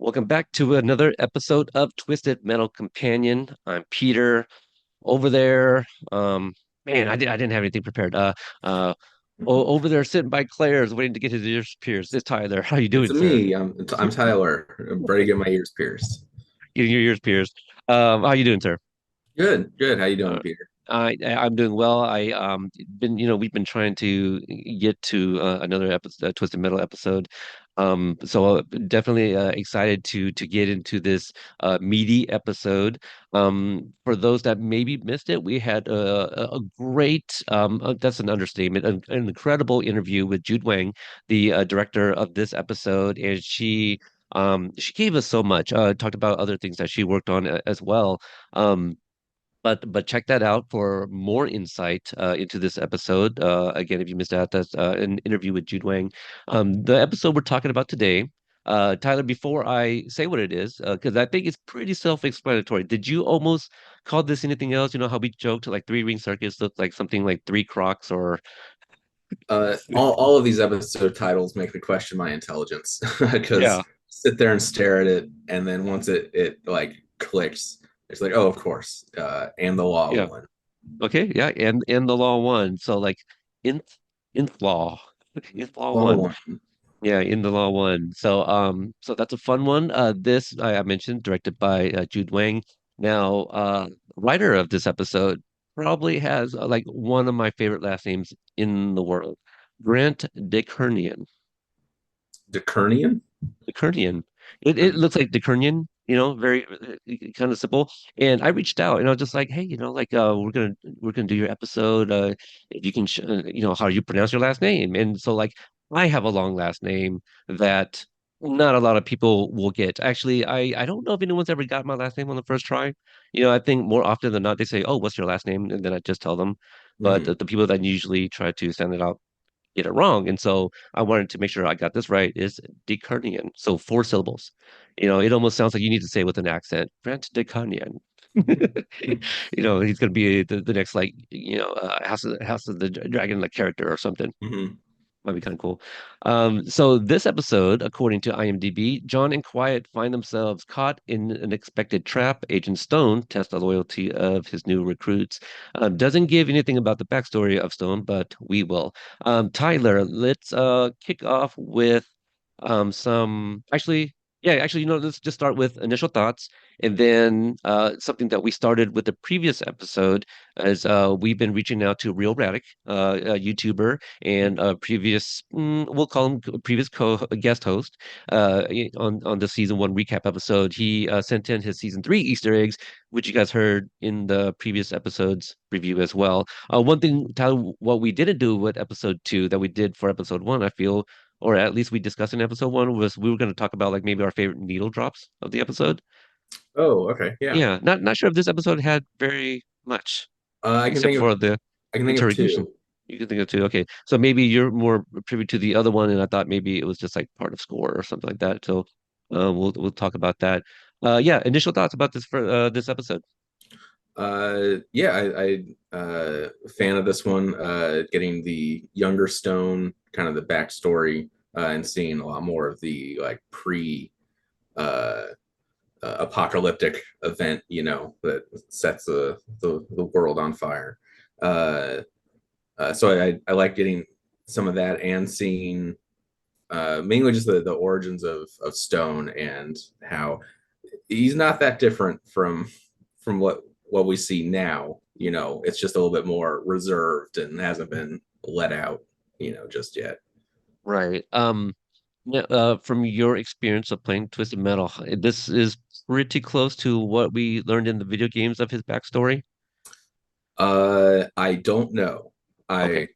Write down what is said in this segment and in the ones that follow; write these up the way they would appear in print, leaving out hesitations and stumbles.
Welcome back to another episode of Twisted Metal Companion. I'm Peter. Over there, man, I didn't have anything prepared. Uh, over there sitting by Claire's waiting to get his ears pierced. It's Tyler. How you It's doing, sir? me. I'm Tyler. I'm ready to get my ears pierced. Getting your ears pierced. How you doing, sir? Good, good. How you doing, Uh, Peter? I'm doing well. We've been trying to get to another episode, Twisted Metal episode. So definitely excited to get into this meaty episode. For those that maybe missed it, we had a great that's an understatement, an incredible interview with Jude Wang, the director of this episode, and she gave us so much. Talked about other things that she worked on as well. But check that out for more insight into this episode. Again, if you missed out, that's an interview with Jude Wang. The episode we're talking about today, Tyler. Before I say what it is, because I think it's pretty self-explanatory. Did you almost call this anything else? You know how we joked like Three Ring Circus looked like something like Three Crocs, or All of these episode titles make me question my intelligence yeah, because sit there and stare at it, and then once it like clicks, it's like, oh, of course, and the law yeah, one. okay, yeah, and the law one. So like in law, in law Law one. one. Yeah, in the Law one. So that's a fun one. This I mentioned, directed by Jude Wang. Now, writer of this episode probably has like one of my favorite last names in the world, Grant DeKernian. Decernian? DeKernian. It looks like DeKernian, very kind of simple. And I reached out and I was just like, hey, like we're gonna do your episode. If you can, how you pronounce your last name. And so like I have a long last name that not a lot of people will get. Actually, I don't know if anyone's ever got my last name on the first try. I think more often than not they say, oh, what's your last name? And then I just tell them. But Hmm. the people that usually try to send it out get it wrong. And so I wanted to make sure I got this right. Is Decarnian. So four syllables. It almost sounds like you need to say it with an accent. Brent Decarnian. He's gonna be the next like House of the Dragon like character or something. Hmm. Might be kind of cool. So this episode, according to IMDb, John and Quiet find themselves caught in an unexpected trap. Agent Stone tests the loyalty of his new recruits. Doesn't give anything about the backstory of Stone, but we will. Tyler, let's kick off with some actually, let's just start with initial thoughts and then something that we started with the previous episode as we've been reaching out to Real Radic, a YouTuber and a we'll call him previous guest host on the season one recap episode. He sent in his season three Easter eggs, which you guys heard in the previous episode's review as well. One thing, Tyler, what we didn't do with episode two that we did for episode one, I feel, or at least we discussed in episode one, was we were going to talk about like maybe our favorite needle drops of the episode. Oh, okay, yeah. Yeah, not sure if this episode had very much, I can except think of for the I can think of interrogation. two. You can think of two. Okay, so maybe you're more privy to the other one, and I thought maybe it was just like part of score or something like that. So we'll talk about that. Yeah, initial thoughts about this for this episode. Yeah, fan of this one. Getting the younger Stone, kind of the backstory, and seeing a lot more of the like pre uh, apocalyptic event, that sets the world on fire. Uh, so I like getting some of that and seeing mainly just the origins of Stone and how he's not that different from what we see now. It's just a little bit more reserved and hasn't been let out, just yet. Right. Yeah, from your experience of playing Twisted Metal, this is pretty close to what we learned in the video games of his backstory. I don't know. Okay.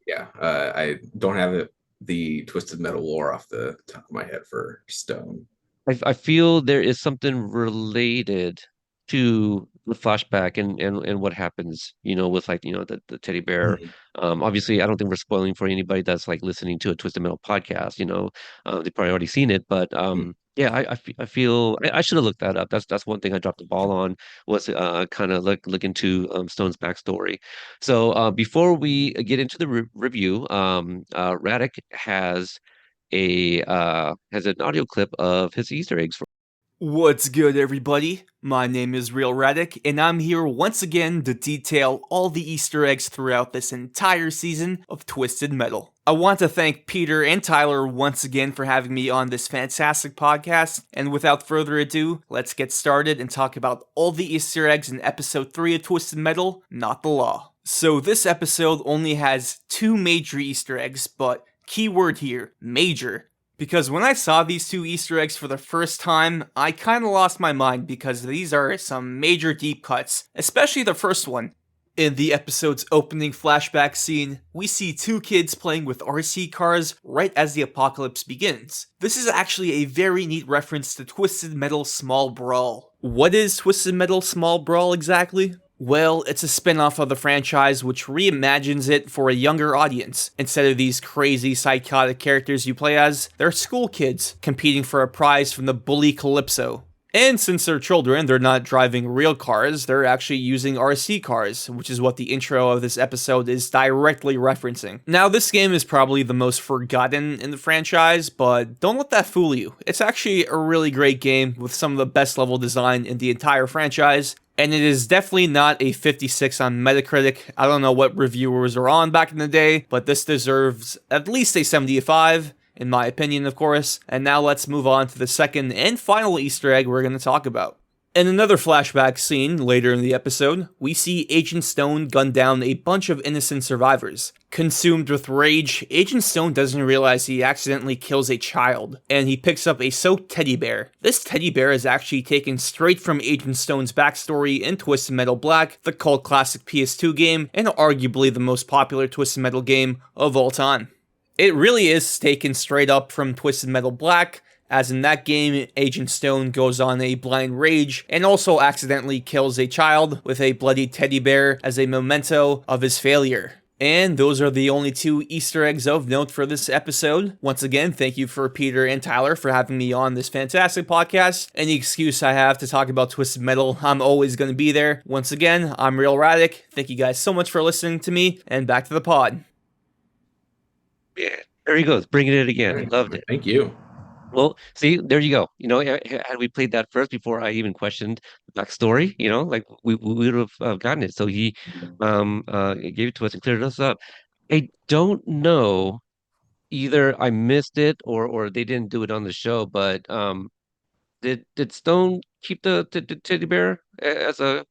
I don't have the Twisted Metal lore off the top of my head for Stone. I feel there is something related to the flashback and what happens, with like, the teddy bear. Mhm. Obviously, I don't think we're spoiling for anybody that's like listening to a Twisted Metal podcast, they've probably already seen it, but yeah, I feel I should have looked that up. That's one thing I dropped the ball on was kind of look into Stone's backstory. So before we get into the review, Radek has an audio clip of his Easter eggs. What's good, everybody? My name is Real Radic, and I'm here once again to detail all the Easter eggs throughout this entire season of Twisted Metal. I want to thank Peter and Tyler once again for having me on this fantastic podcast, and without further ado, let's get started and talk about all the Easter eggs in episode 3 of Twisted Metal, Not the Law. So, this episode only has two major Easter eggs, but keyword here, major. Because when I saw these two Easter eggs for the first time, I kinda lost my mind because these are some major deep cuts, especially the first one. In the episode's opening flashback scene, we see two kids playing with RC cars right as the apocalypse begins. This is actually a very neat reference to Twisted Metal Small Brawl. What is Twisted Metal Small Brawl exactly? Well, it's a spin-off of the franchise which reimagines it for a younger audience. Instead of these crazy, psychotic characters you play as, they're school kids competing for a prize from the bully Calypso. And since they're children, they're not driving real cars, they're actually using RC cars, which is what the intro of this episode is directly referencing. Now, this game is probably the most forgotten in the franchise, but don't let that fool you. It's actually a really great game with some of the best level design in the entire franchise, and it is definitely not a 56 on Metacritic. I don't know what reviewers are on back in the day, but this deserves at least a 75, in my opinion, of course. And now let's move on to the second and final Easter egg we're going to talk about. In another flashback scene later in the episode, we see Agent Stone gun down a bunch of innocent survivors. Consumed with rage, Agent Stone doesn't realize he accidentally kills a child, and he picks up a soaked teddy bear. This teddy bear is actually taken straight from Agent Stone's backstory in Twisted Metal Black, the cult classic PS2 game, and arguably the most popular Twisted Metal game of all time. It really is taken straight up from Twisted Metal Black, as in that game, Agent Stone goes on a blind rage and also accidentally kills a child with a bloody teddy bear as a memento of his failure. And those are the only two Easter eggs of note for this episode. Once again, thank you for Peter and Tyler for having me on this fantastic podcast. Any excuse I have to talk about Twisted Metal, I'm always going to be there. Once again, I'm Real Radic. Thank you guys so much for listening to me, and back to the pod. Yeah, there he goes, bringing it All again. right. Loved it. Thank you. Well, see, there you go. Had we played that first before I even questioned the backstory, like we would have gotten it. So he gave it to us and cleared us up. I don't know, either I missed it or they didn't do it on the show, but did Stone keep the teddy bear as a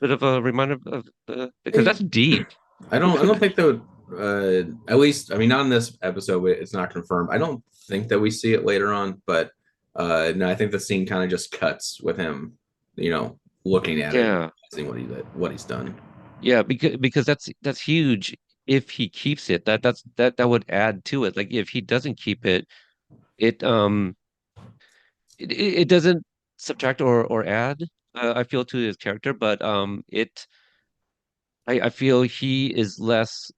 bit of a reminder of the, because I, that's deep. I don't think that would, at least, I mean, not in this episode, it's not confirmed. I don't think that we see it later on, but no, I think the scene kind of just cuts with him, looking at it, Yeah. seeing what he's done. Yeah, because that's huge. If he keeps it, that would add to it. Like if he doesn't keep it, it it doesn't subtract or add. I feel, to his character, but I feel he is less.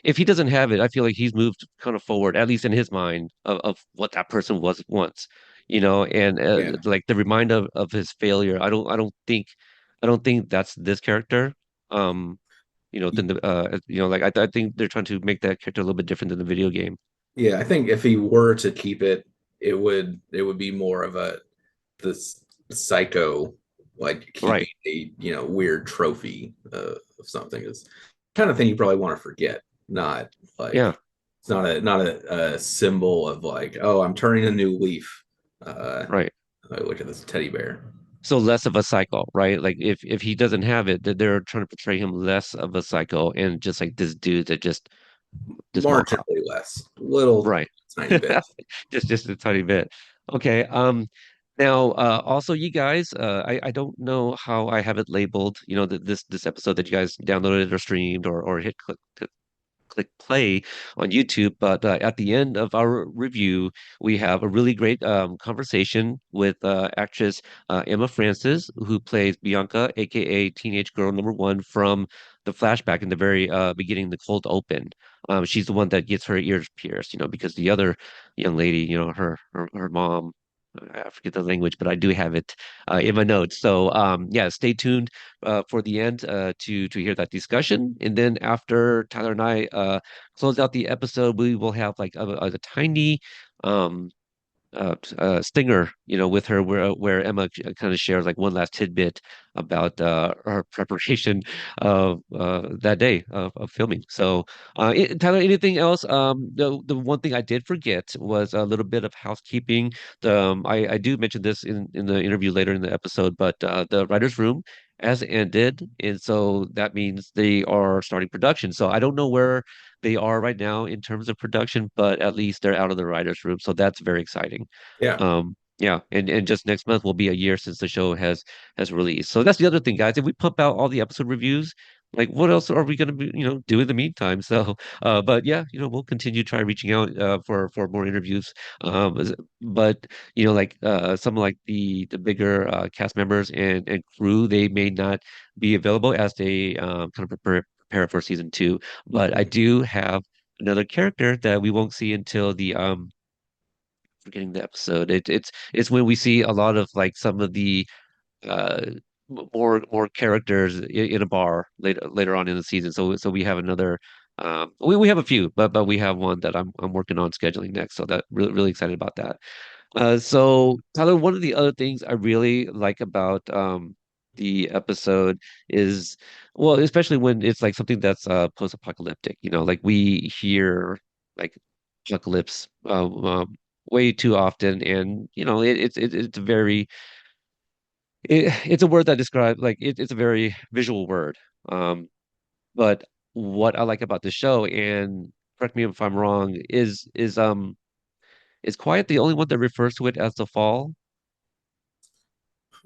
If he doesn't have it, I feel like he's moved kind of forward, at least in his mind, of what that person was once, and Yeah. like the reminder of his failure. I don't think that's this character. Um, than like I think they're trying to make that character a little bit different than the video game. Yeah, I think if he were to keep it, it would be more of this psycho, like keeping Right. a weird trophy of something is kind of thing you probably want to forget. Not like Yeah. it's not a symbol of like, oh, I'm turning a new leaf. Uh, Right. Look at this teddy bear. So less of a psycho, right? Like if he doesn't have it, that they're trying to portray him less of a psycho and just like this dude that just this mall cop. Marginally less, little Right. tiny bit. Just a tiny bit. Okay. Now also, you guys, I don't know how I have it labeled, this episode that you guys downloaded or streamed or hit click play on YouTube. But at the end of our review, we have a really great conversation with actress Emma Francis, who plays Bianca, aka Teenage Girl Number One from the flashback in the very beginning, the cold open. She's the one that gets her ears pierced, because the other young lady, her mom. I forget the language, but I do have it in my notes. So yeah, stay tuned for the end to hear that discussion. And then after Tyler and I close out the episode, we will have like a tiny um stinger, with her, where Emma kind of shares like one last tidbit about her preparation of that day of filming. So, Tyler, anything else? The one thing I did forget was a little bit of housekeeping. I do mention this in the interview later in the episode, but the writers' room has ended, and so that means they are starting production. So I don't know where they are right now in terms of production, but at least they're out of the writers' room, so that's very exciting. Yeah, Yeah, and just next month will be a year since the show has released. So that's the other thing, guys. If we pump out all the episode reviews, like what else are we going to be, do in the meantime? So, but yeah, we'll continue try reaching out for more interviews. But like some like the bigger cast members and crew, they may not be available as they kind of prepare for season two. But I mhm. do have another character that we won't see until the forgetting the episode. It's when we see a lot of like some of the uh more characters in a bar later on in the season. So we have another we have a few, but we have one that I'm working on scheduling next. So that really excited about that. So Tyler, one of the other things I really like about the episode is, well, especially when it's like something that's post-apocalyptic, like we hear like apocalypse way too often, and it's a very it's a word that describes like it's a very visual word. Um, but what I like about the show, and correct me if I'm wrong, is Quiet the only one that refers to it as the fall?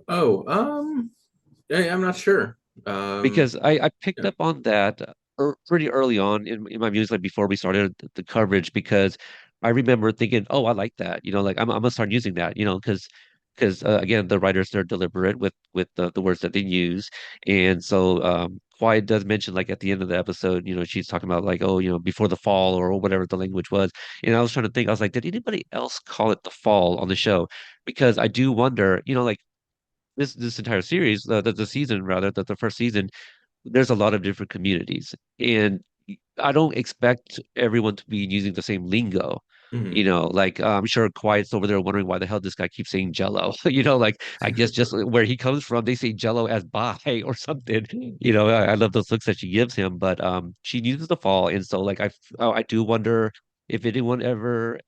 Oh, I'm not sure. Because I picked Yeah. up on that pretty early on in my music, like before we started the coverage, because I remember thinking, oh, I like that, like I'm gonna start using that, because again, the writers, they're deliberate with the words that they use, and so Quiet does mention like at the end of the episode, she's talking about like, oh, before the fall or whatever the language was, and I was trying to think, I was like, did anybody else call it the fall on the show? Because I do wonder, like this entire series, the season rather, the first season, there's a lot of different communities, and I don't expect everyone to be using the same lingo. Mhm. Like I'm sure Quiet's over there wondering why the hell this guy keeps saying Jello. Like I guess just where he comes from, they say Jello as bye or something. I love those looks that she gives him, but she uses the fall, and so like I do wonder if anyone ever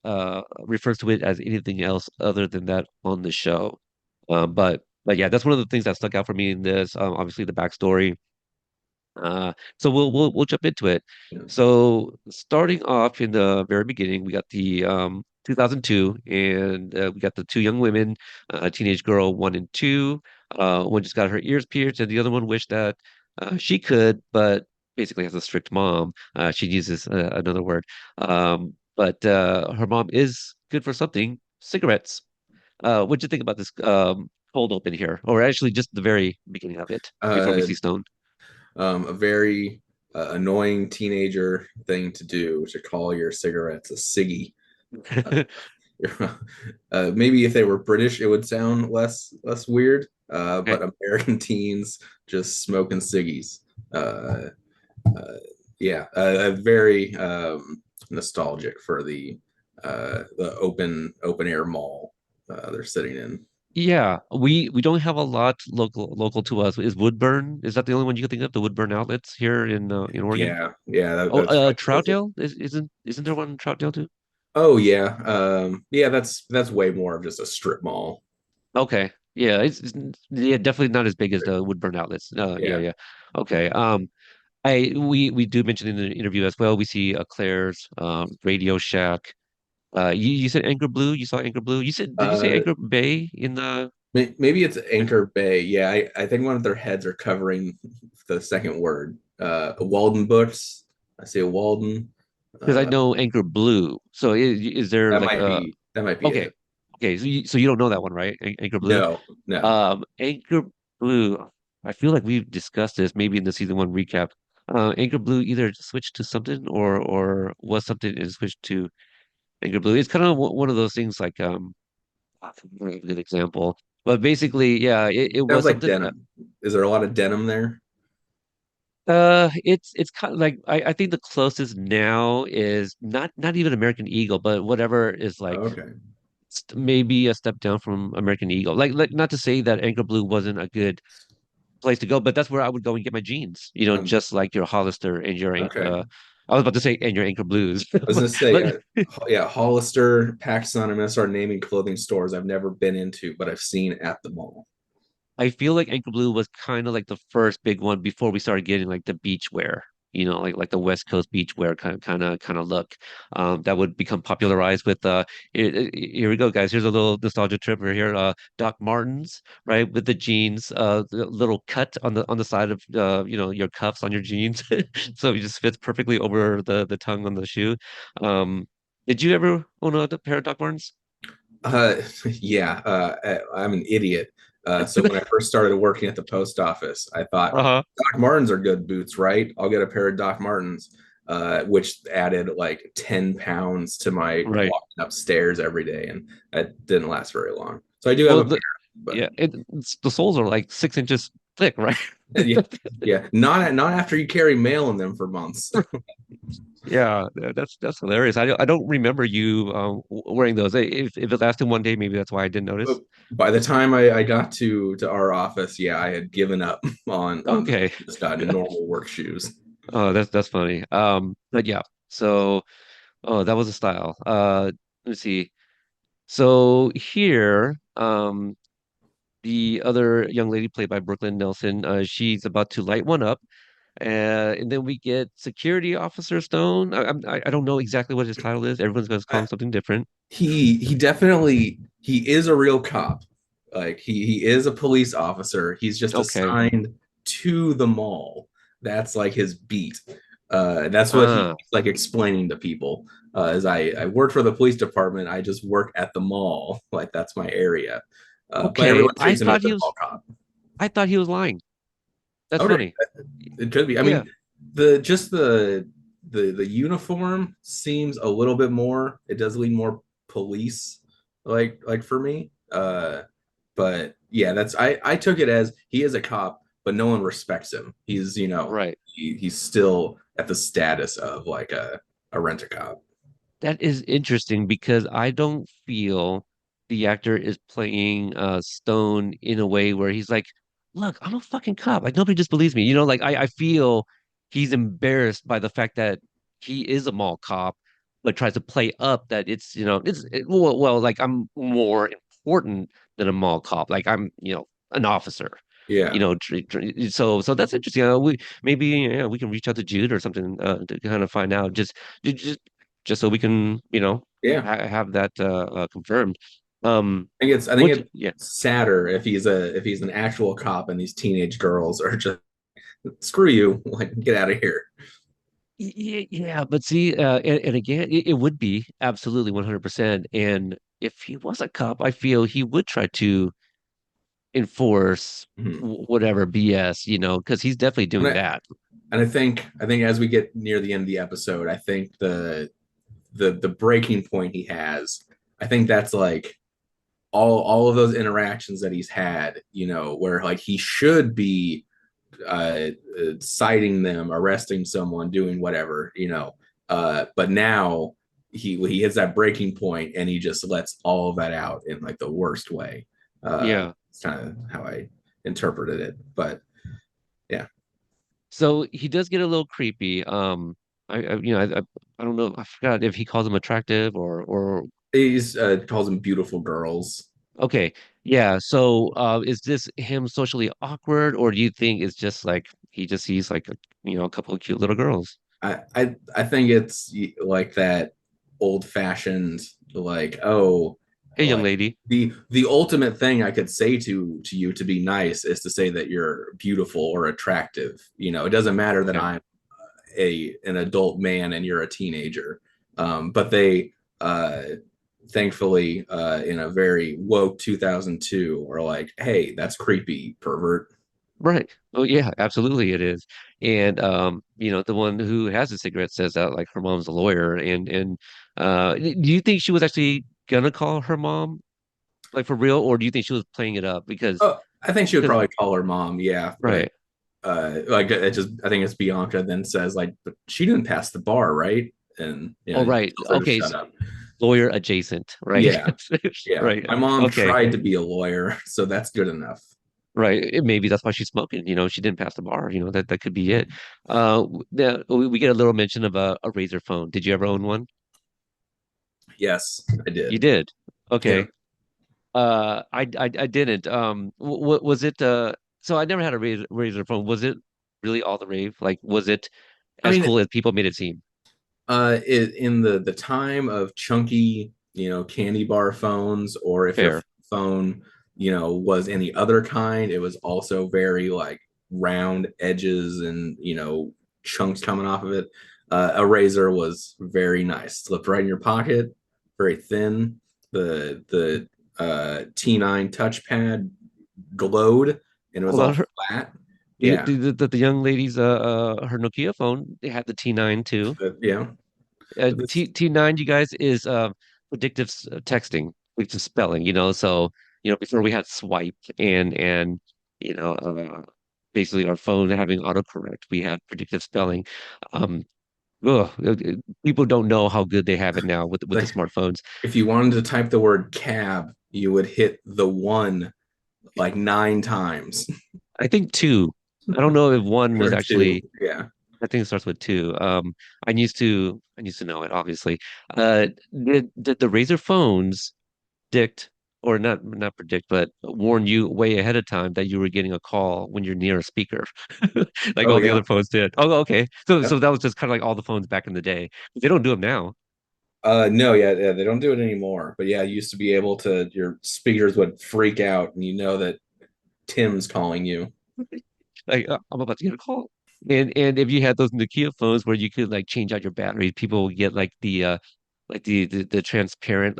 refers to it as anything else other than that on the show. But yeah, that's one of the things that stuck out for me in this. Obviously the backstory. So we'll jump into it. Yeah. So starting off in the very beginning, we got the 2002, and we got the two young women, teenage girl one and two. One just got her ears pierced, and the other one wished that she could, but basically has a strict mom. She uses another word, but her mom is good for something, cigarettes. What'd you think about this cold open here, or actually just the very beginning of it before we Uh, see Stone? a very annoying teenager thing to do to call your cigarettes a ciggy. Uh, maybe if they were British, it would sound less weird. Okay. But American teens just smoking ciggies. Uh, uh, yeah, very nostalgic for the open air mall they're sitting in. Yeah, we don't have a lot local to us. Is Woodburn? Is that the only one you can think of? The Woodburn outlets here in Oregon? Yeah, Oh, that's right. Troutdale? Isn't there one in Troutdale too? Oh yeah, yeah. That's way more of just a strip mall. Okay. Yeah, yeah, definitely not as big as the Woodburn outlets. Yeah, Yeah. yeah. Okay. We do mention in the interview as well. We see Claire's Radio Shack. You said Anchor Blue. You saw Anchor Blue. Did you say Uh, Anchor Bay in the? maybe it's Anchor Bay. Yeah, I think one of their heads are covering the second word. Walden Books. I see a Walden. Because I Uh, know Anchor Blue. So is there like a that might be okay? it. Okay, so you don't know that one, right? Anchor Blue. No, no. Anchor Blue. I feel like we've discussed this maybe in the season one recap. Anchor Blue either switched to something or was something and switched to Anchor Blue. It's kind of one of those things like that's a very good example. But basically, yeah, it Sounds was like something. denim. Is there a lot of denim there? It's kind of like I think the closest now is not even American Eagle, but whatever is Oh, like okay. maybe a step down from American Eagle. Like not to say that Anchor Blue wasn't a good place to go, but that's where I would go and get my jeans. Um, Just like your Hollister and your okay. I was about to say and your Anchor Blues, I was gonna say, but yeah, Hollister, PacSun. I'm gonna start naming clothing stores I've never been into, but I've seen at the mall. I feel like Anchor Blue was kind of like the first big one before we started getting like the beach wear, like the West Coast beach wear kind of look that would become popularized with here we go, guys. Here's a little nostalgia trip. We're here, Doc Martens, right, with the jeans, the little cut on the side of your cuffs on your jeans, so it just fits perfectly over the tongue on the shoe. Um, did you ever own a pair of Doc Martens? Yeah, I'm an idiot. So when I first started working at the post office, I thought Uh-huh. Doc Martens are good boots, right? I'll get a pair of Doc Martens, which added like 10 pounds to my Right. walking upstairs every day, and that didn't last very long. So I do have Well, a pair, but yeah, the soles are like 6 inches thick, right? yeah, yeah, not after you carry mail in them for months. Yeah, that's hilarious. I don't remember you wearing those. If it lasted one day, maybe that's why I didn't notice. By the time I got to our office, yeah, I had given up on Okay. just normal work shoes. Oh, that's funny. But yeah. So, oh, that was a style. Let me see. So here, the other young lady played by Brooklyn Nelson, she's about to light one up. And then we get Security Officer Stone. I don't know exactly what his title is. Everyone's going to call him something different. He definitely he is a real cop. Like he is a police officer. He's just Okay. assigned to the mall. That's like his beat. That's what he's Ah, like explaining to people. As I work for the police department, I just work at the mall. Like that's my area. But okay. everyone treats him as the mall cop. I thought he was lying. That's Okay, funny. it could be. I Yeah. mean, the uniform seems a little bit more. It does lean more police like for me. But yeah, that's I took it as he is a cop, but no one respects him. He's Right. he's still at the status of like a rent a cop. That is interesting because I don't feel the actor is playing Stone in a way where he's like, look, I'm a fucking cop. Like nobody just believes me. Like I feel he's embarrassed by the fact that he is a mall cop, but tries to play up that well, like I'm more important than a mall cop. Like I'm, an officer. Yeah, So that's interesting. We maybe we can reach out to Jude or something to kind of find out. Just so we can, yeah. have that confirmed. I think What? it's Yeah, sadder if he's an actual cop and these teenage girls are just screw you, like get out of here. yeah. But see, and again, it would be absolutely 100%. And if he was a cop, I feel he would try to enforce Mhm. whatever BS, because he's definitely And doing I, that. and I think as we get near the end of the episode, I think the breaking point he has, I think that's like all of those interactions that he's had, where like he should be citing them, arresting someone, doing whatever, but now he hits that breaking point and he just lets all of that out in like the worst way. Yeah. It's kind of how I interpreted it, but yeah. So he does get a little creepy. I don't know. I forgot if he calls him attractive or He's calls them beautiful girls. okay, yeah. So, is this him socially awkward, or do you think it's just like he just sees like a couple of cute little girls? I think it's like that old fashioned like, oh, Hey, young like lady. the ultimate thing I could say to you to be nice is to say that you're beautiful or attractive. It doesn't matter that Okay, I'm an adult man and you're a teenager. But they thankfully in a very woke 2002 are like, hey, that's creepy, pervert. right. Oh, yeah, absolutely, it is. And the one who has the cigarette says that like her mom's a lawyer, and do you think she was actually gonna call her mom like for real, or do you think she was playing it up Oh, I think she would because probably call her mom, yeah, but right. like it just I think it's Bianca then says like, but she didn't pass the bar, right? And Oh, right. tells her to Okay. shut up. lawyer adjacent, right? Yeah, yeah. Right. My mom Okay. tried to be a lawyer, so that's good enough. Right. Maybe that's why she's smoking. She didn't pass the bar. That could be it. We get a little mention of a razor phone. Did you ever own one? Yes, I You did. did. Yeah. Okay. I didn't. Was it? So I never had a razor phone. Was it really all the rave? Like, was it I as mean, cool as people made it seem? in the time of chunky, candy bar phones, or if your Fair. phone, was any other kind, it was also very like round edges and chunks coming off of it. A razor was very nice, slipped right in your pocket, very thin. The T9 touchpad glowed and it was Hold on. all flat. The, Yeah, the young lady's her Nokia phone, they had the T9 too. yeah. This, T9, you guys, is predictive texting, which is spelling, so before we had swipe and you know basically our phone having autocorrect, we had predictive spelling. Um ugh, People don't know how good they have it now with the like smartphones. if you wanted to type the word cab, you would hit the one like 9 times. I think two. I don't know if one was Or two. actually. Yeah. I think it starts with two. I used to know it, obviously. Did the Razor phones predict, or not predict, but warn you way ahead of time that you were getting a call when you're near a speaker, like Oh all the yeah. other phones did? Oh, okay. So Yep. that was just kind of like all the phones back in the day. They don't do them now. No, yeah, yeah, they don't do it anymore. But yeah, you used to be able to, your speakers would freak out and you know that Tim's calling you. Like, I'm about to get a call. And if you had those Nokia phones where you could like change out your batteries, people would get like the transparent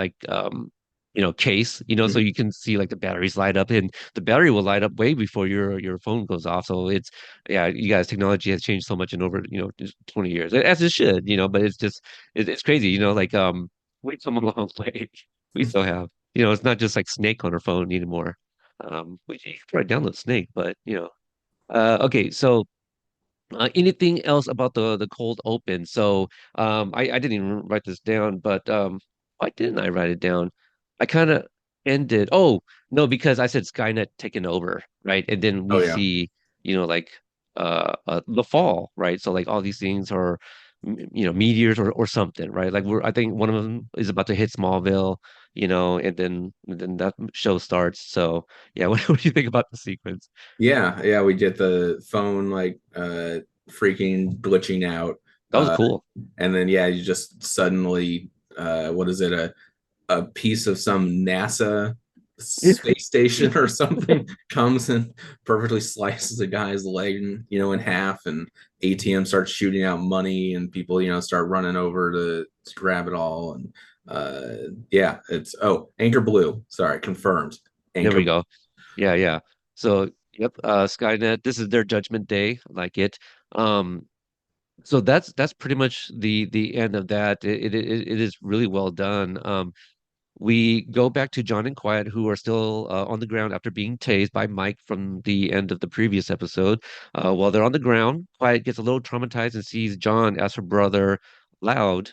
case, so Mhm. you can see like the batteries light up, and the battery will light up way before your phone goes off. So it's, yeah, you guys, technology has changed so much in over just 20 years, as it should, but it's just it's crazy, like we've come a long way. We still have, it's not just like Snake on our phone anymore. We you can try to download Snake, but okay, so anything else about the cold open? So I didn't even write this down, but why didn't I write it down? I kind of ended. Oh no, because I said Skynet taking over, right? And then Oh we yeah. see, like the fall, right? So like all these things are, meteors or something, right? Like I think one of them is about to hit Smallville, and then that show starts. So yeah, what do you think about the sequence? Yeah, yeah, we get the phone like freaking glitching out. That was Uh cool. and then yeah, you just suddenly what is it, a piece of some NASA space station or something comes and perfectly slices a guy's leg, in half, and ATM starts shooting out money, and people, start running over to grab it all. And yeah, it's Anchor Blue. Sorry, confirmed. There Anchor we Blue. go. Yeah, yeah. So, yep, Skynet, this is their judgment day, I like it. Um, so that's pretty much the end of that. It is really well done. We go back to John and Quiet, who are still on the ground after being tased by Mike from the end of the previous episode. While they're on the ground, Quiet gets a little traumatized and sees John as her brother Loud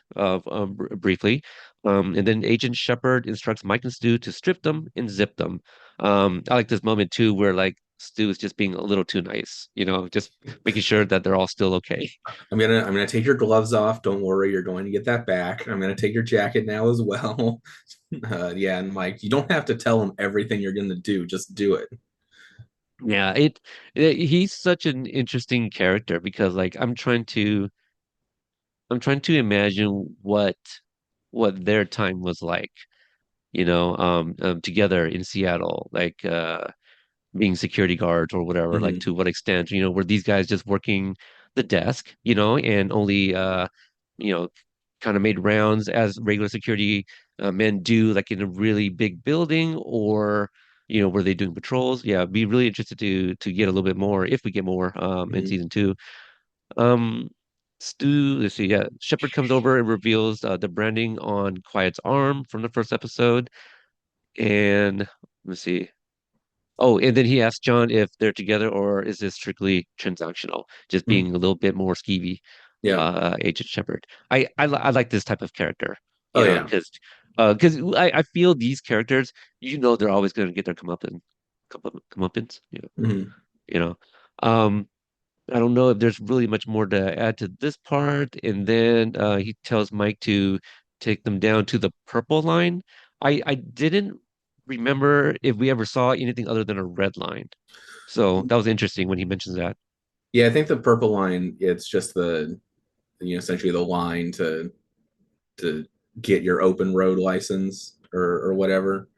briefly. And then Agent Shepard instructs Mike and Stu to strip them and zip them. I like this moment too, where like Stu is just being a little too nice, just making sure that they're all still okay. I'm gonna take your gloves off. Don't worry, you're going to get that back. I'm gonna take your jacket now as well. Yeah, and Mike, you don't have to tell him everything you're gonna do. Just do it. Yeah, he's such an interesting character because like I'm trying to imagine what their time was like, together in Seattle, like being security guards or whatever, like Mhm. to what extent, were these guys just working the desk, and only you know, kind of made rounds as regular security men do, like in a really big building, or were they doing patrols? Yeah, I'd be really interested to get a little bit more if we get more in Mhm. season two. Um, Stu, let's see, yeah, Shepard comes over and reveals the branding on Quiet's arm from the first episode, and let's see. Oh, and then he asks John if they're together or is this strictly transactional, just Mhm. being a little bit more skeevy, Yeah. Agent Shepard. I like this type of character. Oh you know, yeah. because I feel these characters, they're always going to get their comeuppance, Mhm. you know. Um, I don't know if there's really much more to add to this part. And then he tells Mike to take them down to the purple line. I didn't remember if we ever saw anything other than a red line. So that was interesting when he mentions that. Yeah, I think the purple line, it's just essentially the line to get your open road license or whatever.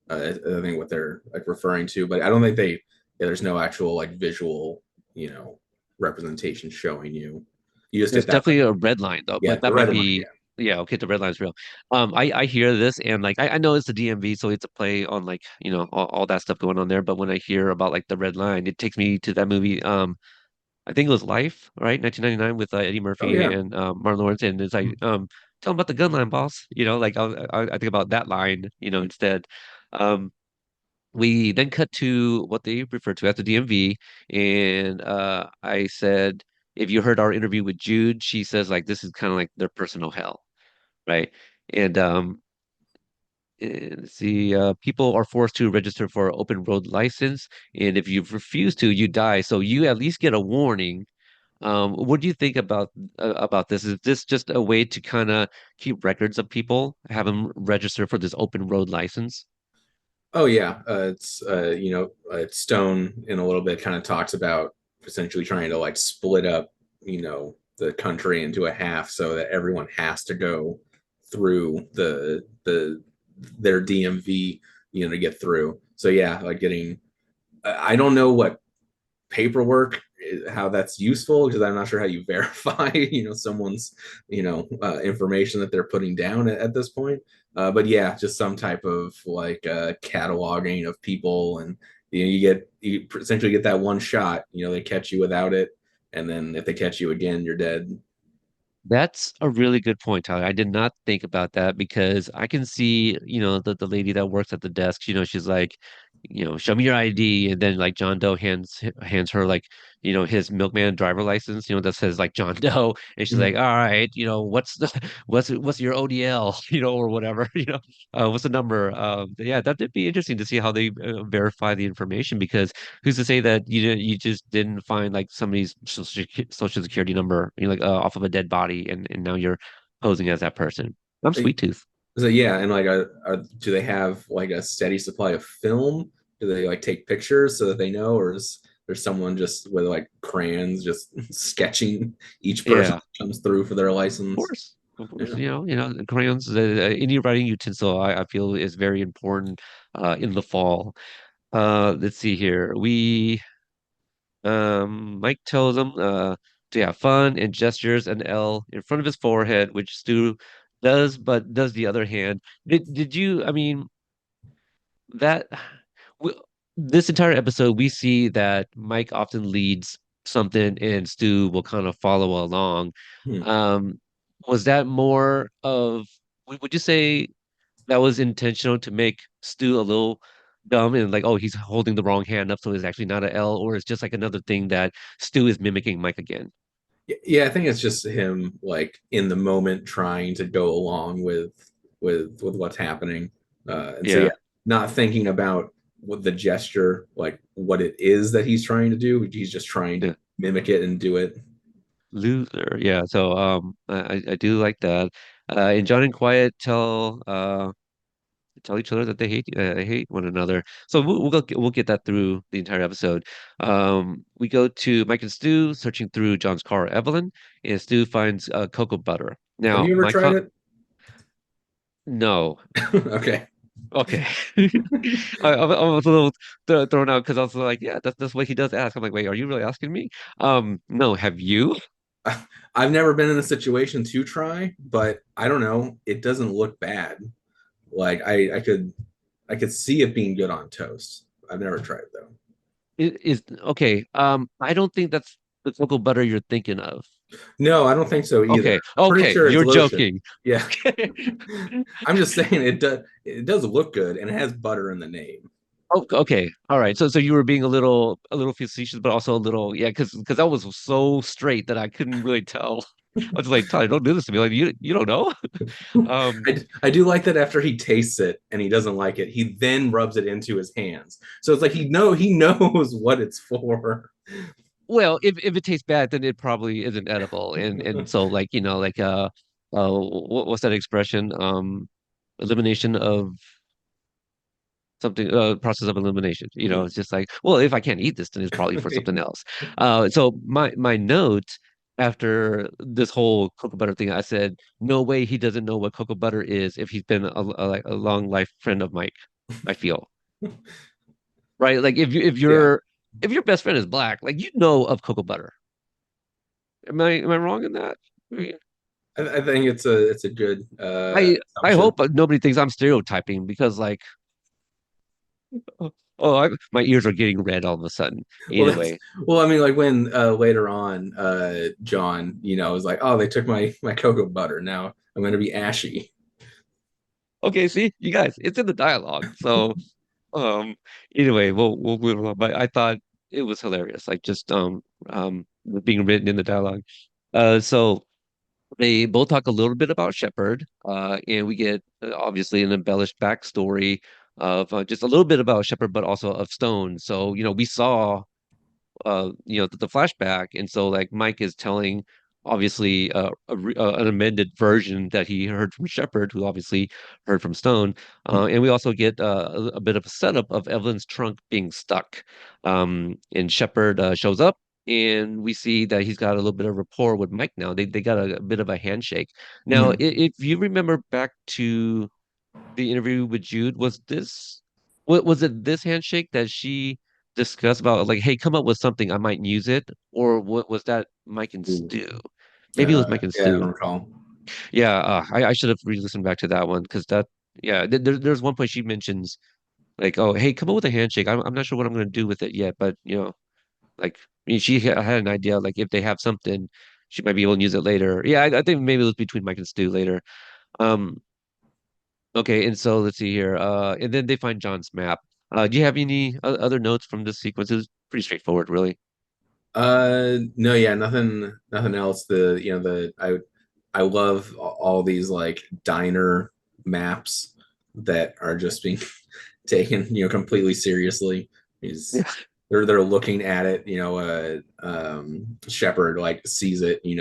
I think what they're like referring to, but I don't think there's no actual like visual, you know, representation showing you. You just There's get that, like, definitely a red line though, yeah, but the that might red line. be, yeah, okay, the red line's real. I hear this and like I know it's the DMV, so it's a play on like, all that stuff going on there. But when I hear about like the red line, it takes me to that movie. I think it was Life, right? 1999 with Eddie Oh Murphy yeah. and Martin Lawrence, and it's like, tell him about the gun line, boss. Like I think about that line, instead. Um, we then cut to what they refer to as the DMV, and I said, if you heard our interview with Jude, she says like this is kind of like their personal hell, right? And let's see, people are forced to register for an open road license, and if you refuse to, you die. So you at least get a warning. What do you think about this? Is this just a way to kind of keep records of people, have them register for this open road license? Oh yeah. Stone in a little bit kind of talks about essentially trying to like split up, the country into a half so that everyone has to go through their DMV, to get through. So yeah, like getting I don't know what paperwork, how that's useful, because I'm not sure how you verify someone's information that they're putting down at this point. But yeah, just some type of like cataloging of people, and you essentially get that one shot. They catch you without it, and then if they catch you again, you're dead. That's a really good point, Tyler. I did not think about that because I can see, the lady that works at the desk, she's like, show me your ID. And then like John Doe hands her like, his milkman driver license, that says like John Doe. And she's like, Mhm. all right, what's your ODL, or whatever, what's the number? Yeah, that would be interesting to see how they verify the information because who's to say that you just didn't find like somebody's social security number, like off of a dead body, and now you're posing as that person. I'm Sweet Tooth. So yeah, and like, do they have like a steady supply of film? Do they like take pictures so that they know, or is there someone just with like crayons just sketching each person Yeah, of that comes through for their license? course. Of course, Yeah. the crayons, any writing utensil, I feel is very important in the fall. Let's see here. Mike tells him to have fun and gestures an L in front of his forehead, which Stu does, but does the other hand. Did you? I mean, that w this entire episode, we see that Mike often leads something, and Stu will kind of follow along. Hmm. Um, was that more of? Would you say that was intentional to make Stu a little dumb and like, oh, he's holding the wrong hand up, so it's actually not a L, or it's just like another thing that Stu is mimicking Mike again? Yeah, I think it's just him like in the moment trying to go along with what's happening, and so yeah, Yeah, not thinking about what the gesture, like what it is that he's trying to do. He's just trying to yeah. mimic it and do it. Loser. Yeah. So I do like that. And John and Quiet tell each other that they hate one another. So we'll get that through the entire episode. We go to Mike and Stu searching through John's car, Evelyn, and Stu finds cocoa butter. Have Now, you ever tried it? no. Okay. Okay. I was a little thrown out because I was like, yeah, that's what he does ask. I'm like, wait, are you really asking me? No, have you? I've never been in a situation to try, but I don't know. It doesn't look bad. Like I could see it being good on toast. I've never tried it though. It is okay. I don't think that's the cocoa butter you're thinking of. No, I don't think so either. Okay, I'm pretty okay, sure it's you're lotion. joking. Yeah. Okay. I'm just saying it does look good and it has butter in the name. Oh, okay. All right. So you were being a little facetious, but also a little, yeah, because that was so straight that I couldn't really tell. I was like, Tyler, don't do this to me. Like, you don't know. Um, I do like that after he tastes it and he doesn't like it, he then rubs it into his hands. So it's like he knows what it's for. well, if it tastes bad, then it probably isn't edible. And so like, like what's that expression? Elimination of something, process of elimination. It's just like, well, if I can't eat this, then it's probably for something else. So my note after this whole cocoa butter thing, I said, no way he doesn't know what cocoa butter is if he's been like a long life friend of Mike, I feel. Right? Like Yeah. if your best friend is black, like you know of cocoa butter. Am I wrong in that? I mean, I think it's a good I assumption. hope nobody thinks I'm stereotyping because like my ears are getting red all of a sudden. Well, that's Anyway, well, I mean, like when later on, John, was like, "Oh, they took my cocoa butter. Now I'm going to be ashy." okay, see, you guys, it's in the dialogue. So um anyway, we'll move along. But I thought it was hilarious, like just being written in the dialogue. So they both talk a little bit about Shepard, and we get obviously an embellished backstory of just a little bit about Shepard, but also of Stone. So, we saw the flashback, and so like Mike is telling obviously an amended version that he heard from Shepard, who obviously heard from Stone, and we also get a bit of a setup of Evelyn's trunk being stuck, and Shepard shows up. And we see that he's got a little bit of rapport with Mike now. They got a bit of a handshake. Now, Mhm. if you remember back to the interview with Jude, was it this handshake that she discussed about like, hey, come up with something, I might use it, or what was that Mike and Ooh. Stu? Maybe it was Mike and Yeah, I don't Stu. recall. Yeah, I should have re-listened back to that one because yeah, there's one point she mentions like, oh, hey, come up with a handshake. I'm not sure what I'm going to do with it yet, but like, I mean, she had an idea like if they have something, she might be able to use it later. Yeah, I think maybe it was between Mike and Stu later. Um, Okay, and so let's see here. And then they find John's map. Do you have any other notes from this sequence? It was pretty straightforward, really. No, yeah, nothing else. I love all these like diner maps that are just being taken, completely seriously. He's Yeah. they're looking at it, Shepard like sees it, and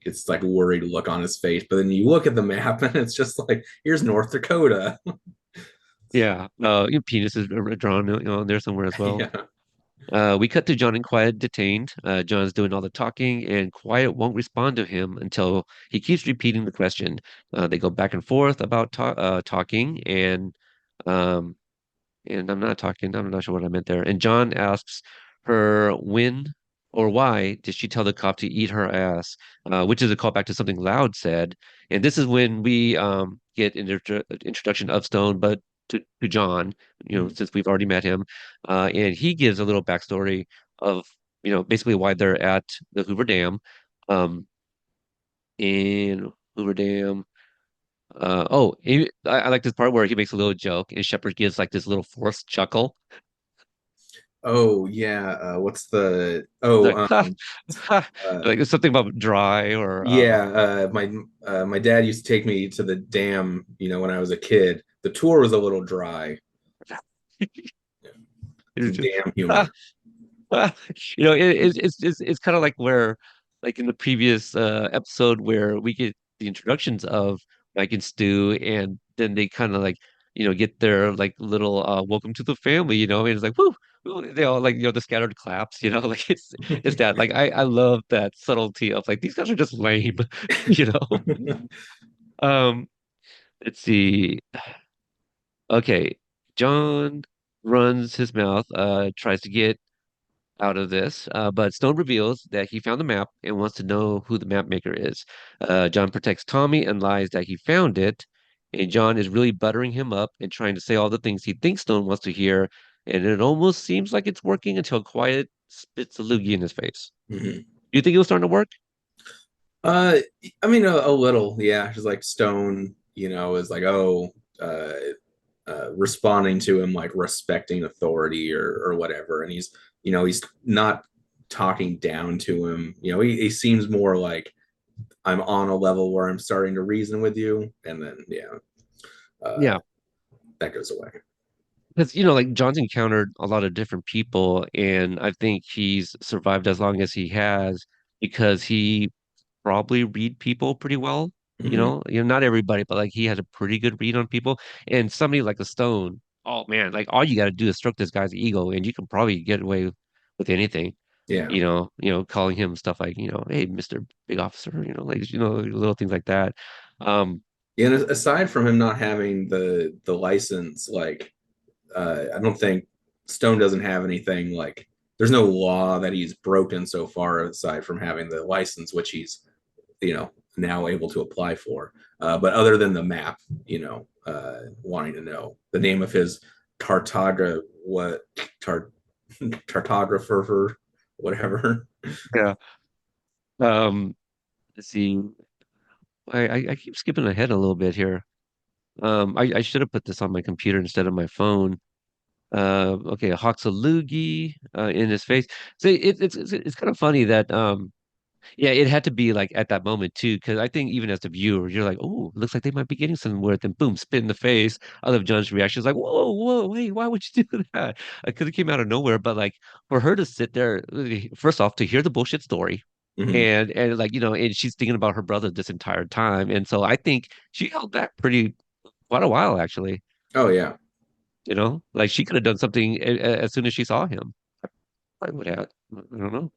it's like worried look on his face. But then you look at the map and it's just like, here's North Dakota. Yeah. Your penis is drawn, on there somewhere as well. Yeah. We cut to John and Quiet detained. John's doing all the talking, and Quiet won't respond to him until he keeps repeating the question. They go back and forth about talking, um, and I'm not talking. I'm not sure what I meant there. And John asks her when or why did she tell the cop to eat her ass, which is a callback to something Loud said. And this is when we get an introduction of Stone, but to John, since we've already met him, and he gives a little backstory of basically why they're at the Hoover Dam, in Hoover Dam. I like this part where he makes a little joke and Shepard gives like this little forced chuckle. Oh yeah. What's the It's oh like, ha, ha, uh like it's something about dry or Yeah, my dad used to take me to the dam, when I was a kid. The tour was a little dry. it's Some just, dam ah, humor. ah. It's kind of like where like in the previous episode where we get the introductions of Mike and Stu, and then they kind of like get their like little welcome to the family, and it's like whoo, woo, they all like the scattered claps, like it's that like I love that subtlety of like these guys are just lame, you know. Um, let's see. Okay, John runs his mouth, tries to get out of this, but Stone reveals that he found the map and wants to know who the map maker is. John protects Tommy and lies that he found it, and John is really buttering him up and trying to say all the things he thinks Stone wants to hear, and it almost seems like it's working until Quiet spits a loogie in his face. Mhm. Do you think it was starting to work? Uh, I mean, a little, yeah. Just like Stone, is like, responding to him like respecting authority or whatever, and he's not talking down to him. He seems more like I'm on a level where I'm starting to reason with you, and then uh, Yeah. that goes away. Because, like John's encountered a lot of different people, and I think he's survived as long as he has because he probably read people pretty well. Hmm. Not everybody, but like he has a pretty good read on people. And somebody like a Stone, oh man, like all you got to do is stroke this guy's ego, and you can probably get away with anything. Yeah. Calling him stuff like, hey, Mr. Big Officer, like little things like that. Um, Yeah, and aside from him not having the license, like I don't think Stone doesn't have anything like there's no law that he's broken so far aside from having the license, which he's now able to apply for. But other than the map, wanting to know the name of his tartogra what tar tartographer whatever. yeah. Um, let's see. I keep skipping ahead a little bit here. I should have put this on my computer instead of my phone. Okay, Hoxalugi in his face. So it's kind of funny that yeah, it had to be like at that moment too, because I think even as the viewer, you're like, oh, looks like they might be getting somewhere. Then boom, spit in the face. I love John's reaction. It's like, whoa, whoa, wait, why would you do that? Because it came out of nowhere. But like for her to sit there, first off, to hear the bullshit story. Hmm. And like, and she's thinking about her brother this entire time. And so I think she held back pretty quite a while actually. Oh yeah. Like she could have done something as soon as she saw him. I would have. I don't know.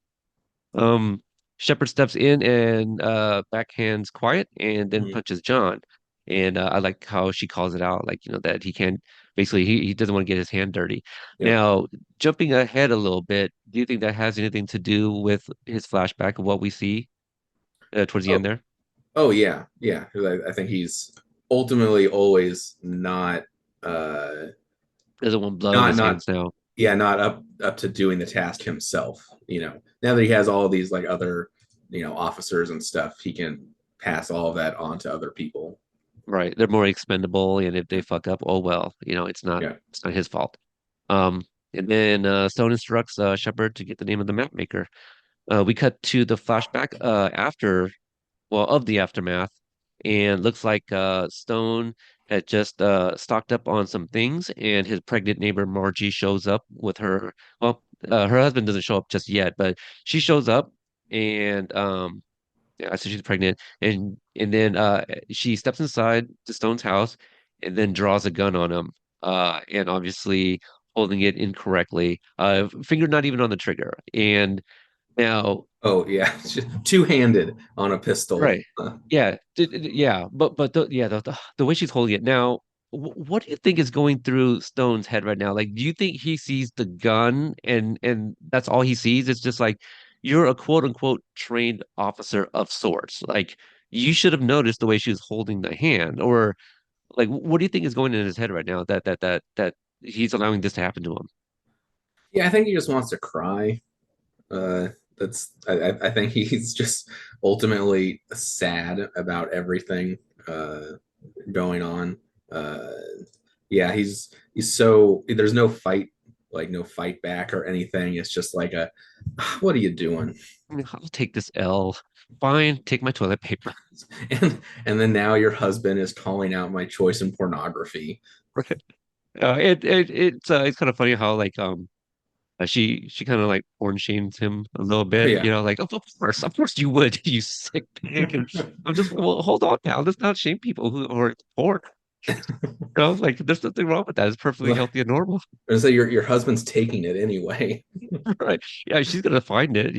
Um, Shepard steps in and backhands Quiet and then Hmm. punches John. And I like how she calls it out, like, that he can't basically he doesn't want to get his hand dirty. Yep. Now, jumping ahead a little bit, do you think that has anything to do with his flashback of what we see towards the Oh, end there? oh yeah, yeah. 'Cause I think he's ultimately always uh Doesn't want blood on not his not hands now. yeah, not up to doing the task himself. Now that he has all these like other officers and stuff, he can pass all of that on to other people. Right. They're more expendable, and if they fuck up, oh well, Yeah. it's not his fault. Um, and then Stone instructs Shepard to get the name of the map maker. We cut to the flashback of the aftermath, and looks like Stone had just stocked up on some things, and his pregnant neighbor Margie shows up with her. Well, her husband doesn't show up just yet, but she shows up, and yeah, so she's pregnant, and then she steps inside to Stone's house, and then draws a gun on him, and obviously holding it incorrectly, finger not even on the trigger, and now. Oh yeah, two-handed on a pistol. Right. Yeah. Yeah. But the way she's holding it now, what do you think is going through Stone's head right now? Like, do you think he sees the gun and that's all he sees? It's just like you're a quote unquote trained officer of sorts. Like you should have noticed the way she was holding the hand, or like what do you think is going in his head right now that he's allowing this to happen to him? Yeah, I think he just wants to cry. Uh, I think he's just ultimately sad about everything going on. Uh, yeah, he's so there's no fight like no fight back or anything. It's just like what are you doing? I'll take this L. Fine, take my toilet paper. And then now your husband is calling out my choice in pornography. It's kind of funny how like she kind of like porn shames him a little Oh bit, yeah. like of course you would, you sick pig. And I'm just well, hold on now. Let's not shame people who are porn. Like there's nothing wrong with that. It's perfectly Well, healthy and normal, I say your husband's taking it anyway. right? Yeah, she's gonna find it,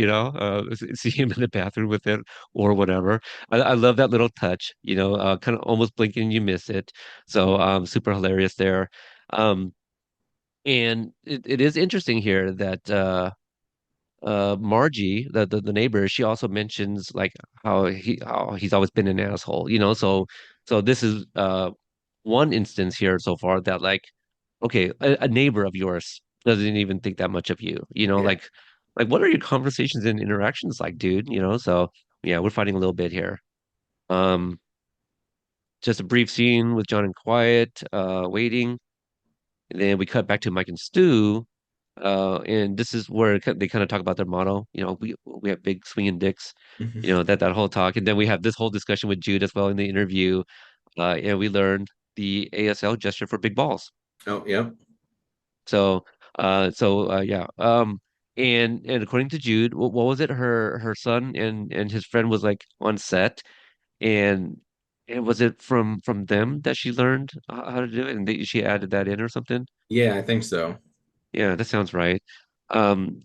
see him in the bathroom with it or whatever. I love that little touch, kind of almost blinking and you miss it. So super hilarious there. Um, and it is interesting here that Margie, the neighbor, she also mentions like how he's always been an asshole, so this is one instance here so far that like okay, a neighbor of yours doesn't even think that much of you, Yeah. like what are your conversations and interactions like, dude? So yeah, we're fighting a little bit here. Um, just a brief scene with John and Quiet waiting, and then we cut back to Mike and Stu. And this is where they kind of talk about their motto. We have big swinging dicks. That whole talk, and then we have this whole discussion with Jude as well in the interview. And we learned the ASL gesture for big balls. Oh, yeah. So, yeah. And according to Jude, what was it? Her son and his friend was like on set, and was it from them that she learned how to do it, and she added that in or something? Yeah, I think so. Yeah, that sounds right. Then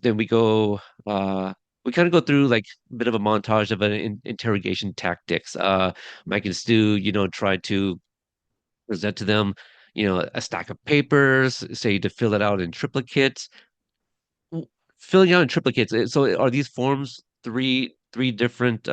uh, we kind of go through like a bit of a montage of an interrogation tactics. Mike and Stu, try to present to them, a stack of papers, say to fill it out in triplicates. W- Filling out in triplicates. So are these forms three different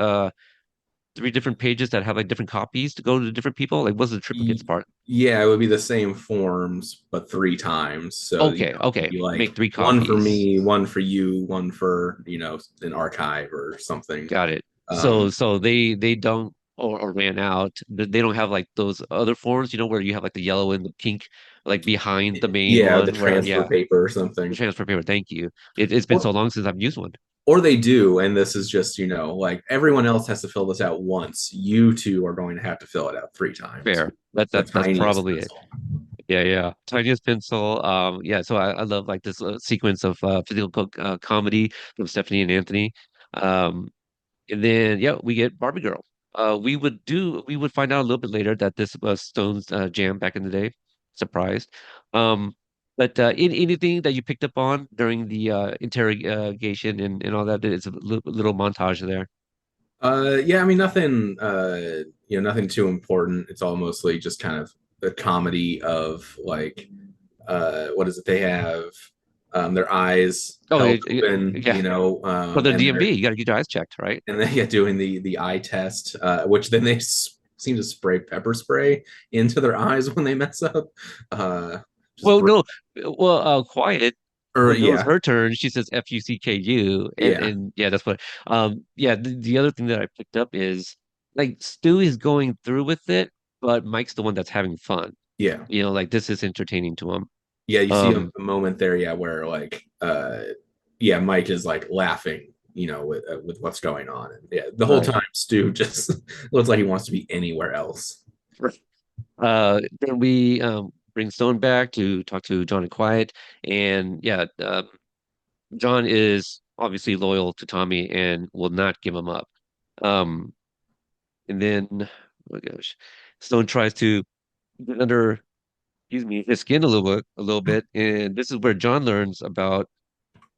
pages that have like different copies to go to different people? Like, what's the triplicates part? Yeah, it would be the same forms, but three times. So, Okay, it'd okay, be like make three one for copies. me, one for you, one for, an archive or something. Got it. So Um, so they don't or ran out. They don't have like those other forms, where you have like the yellow and the pink like behind the main yeah, the one where transfer yeah, paper or the something. transfer paper. Thank you. It's been Or so long since I've used one. or they do, and this is just, like everyone else has to fill this out once. You two are going to have to fill it out three times. Fair. That The that that's tiniest probably it. pencil. Yeah, yeah. Tiniest pencil. Yeah. So I love like this sequence of physical comedy from Stephanie and Anthony. Um, And then, yeah, we get Barbie Girl. We would find out a little bit later that this was Stone's jam back in the day. Surprised. But anything that you picked up on during the interrogation and all that, it's a little montage there. Yeah, I mean nothing. Nothing too important. It's all mostly just kind of the comedy of like, what is it? They have their eyes Oh, held open, yeah. For the and DMV, you got to get your eyes checked, right? they get doing the eye test, which then they seem to spray pepper spray into their eyes when they mess up. Just Well, no. Well, Quiet, or when it was yeah, her turn, she says FUCKU, yeah, and yeah, that's what. Yeah. The other thing that I picked up is like Stu is going through with it, but Mike's the one that's having fun. yeah. Like this is entertaining to him. Yeah, you see Um, a moment there, yeah, where like, yeah, Mike is like laughing, with what's going on, and yeah, the whole right. time Stu just looks like he wants to be anywhere else. Then we bring Stone back to talk to John and Quiet, and yeah, John is obviously loyal to Tommy and will not give him up. Um, and then, oh my gosh, Stone tries to get under, excuse me, his skin a little bit, and this is where John learns about.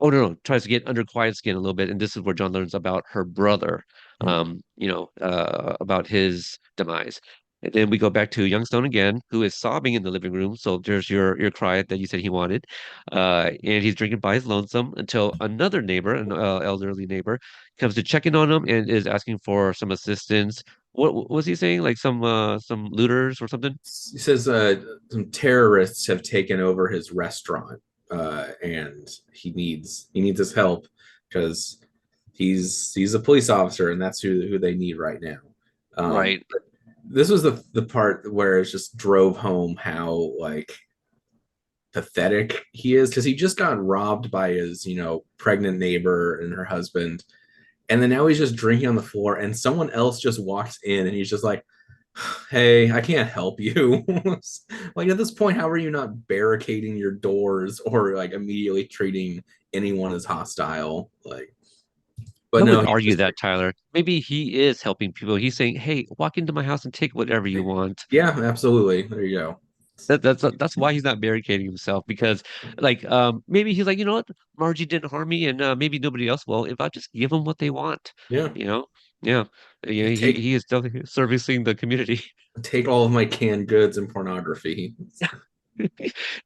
Oh no, no, tries to get under Quiet's skin a little bit, and this is where John learns about her brother, about his demise. And then we go back to Youngstone again, who is sobbing in the living room. So there's your cry that you said he wanted, and he's drinking by his lonesome until another neighbor, an elderly neighbor, comes to check in on him and is asking for some assistance. What was he saying? Like some looters or something? He says some terrorists have taken over his restaurant, and he needs his help because he's a police officer, and that's who they need right now. Right. This was the part where it just drove home how like pathetic he is, because he just got robbed by his pregnant neighbor and her husband, and then now he's just drinking on the floor, and someone else just walks in and he's just like, hey, I can't help you. Like at this point, how are you not barricading your doors or like immediately treating anyone as hostile? Like, but I no, would he's argue just, that, Tyler. Maybe he is helping people. He's saying, "Hey, walk into my house and take whatever you want." yeah, absolutely. There you go. That's why he's not barricading himself because, like, maybe he's like, you know what, Margie didn't harm me, and maybe nobody else will if I just give them what they want. Yeah, You know, yeah, yeah. take He is definitely servicing the community. take all of my canned goods and pornography.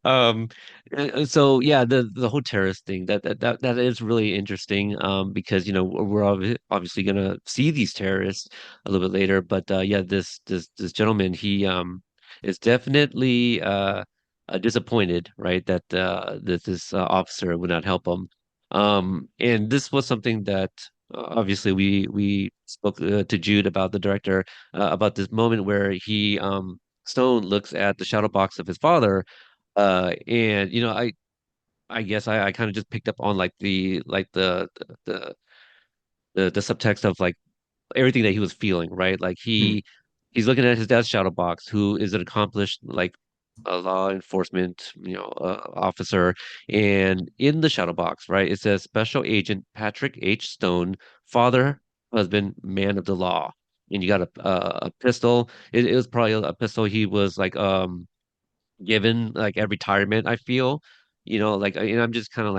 Um, so yeah, the whole terrorist thing that is really interesting. Because we're obviously gonna see these terrorists a little bit later, but yeah, this gentleman he is definitely disappointed, right, that this officer would not help him. And this was something that obviously we spoke to Jude about the director about this moment where he Stone looks at the shadow box of his father, and I guess I kind of just picked up on like the the subtext of like everything that he was feeling, right? Like Mhm. he's looking at his dad's shadow box, who is an accomplished like a law enforcement, officer, and in the shadow box, right, it says Special Agent Patrick H. Stone, father, husband, man of the law, and you got a pistol. It was probably a pistol he was given like at retirement, I feel, like and I'm just kind of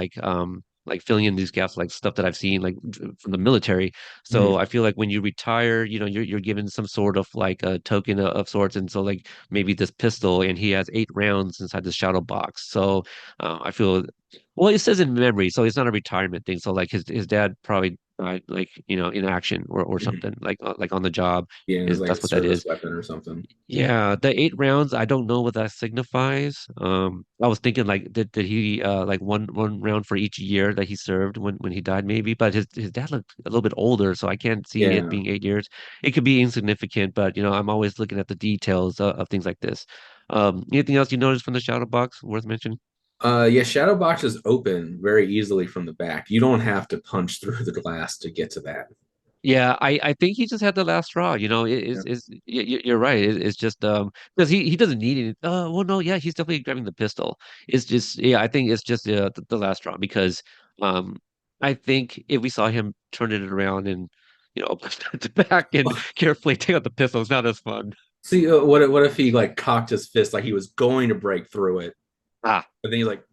like filling in these gaps, like stuff that I've seen like from the military. So Mhm. I feel like when you retire, you're given some sort of like a token of sorts, and so like maybe this pistol, and he has 8 rounds inside the shadow box. So I feel, well, it says in memory, so it's not a retirement thing. So like his dad probably died like in action or Mhm. something like on the job. Yeah, it was Is like a that's what that service is. weapon or something. Yeah, the 8 rounds, I don't know what that signifies. I was thinking like did he like one round for each year that he served when he died maybe, but his dad looked a little bit older, so I can't see it Yeah. being 8 years. It could be insignificant, but I'm always looking at the details of things like this. Anything else you noticed from the shadow box worth mentioning? Yeah, shadow boxes open very easily from the back. You don't have to punch through the glass to get to that. Yeah, I think he just had the last straw. Yeah. You're right. It's just because he doesn't need it. Well, no, yeah, he's definitely grabbing the pistol. It's just, yeah, I think it's just the last straw because um I think if we saw him turning it around and open it back and carefully take out the pistol, it's not as fun. See, what if he like cocked his fist like he was going to break through it, Ah, but then he's like,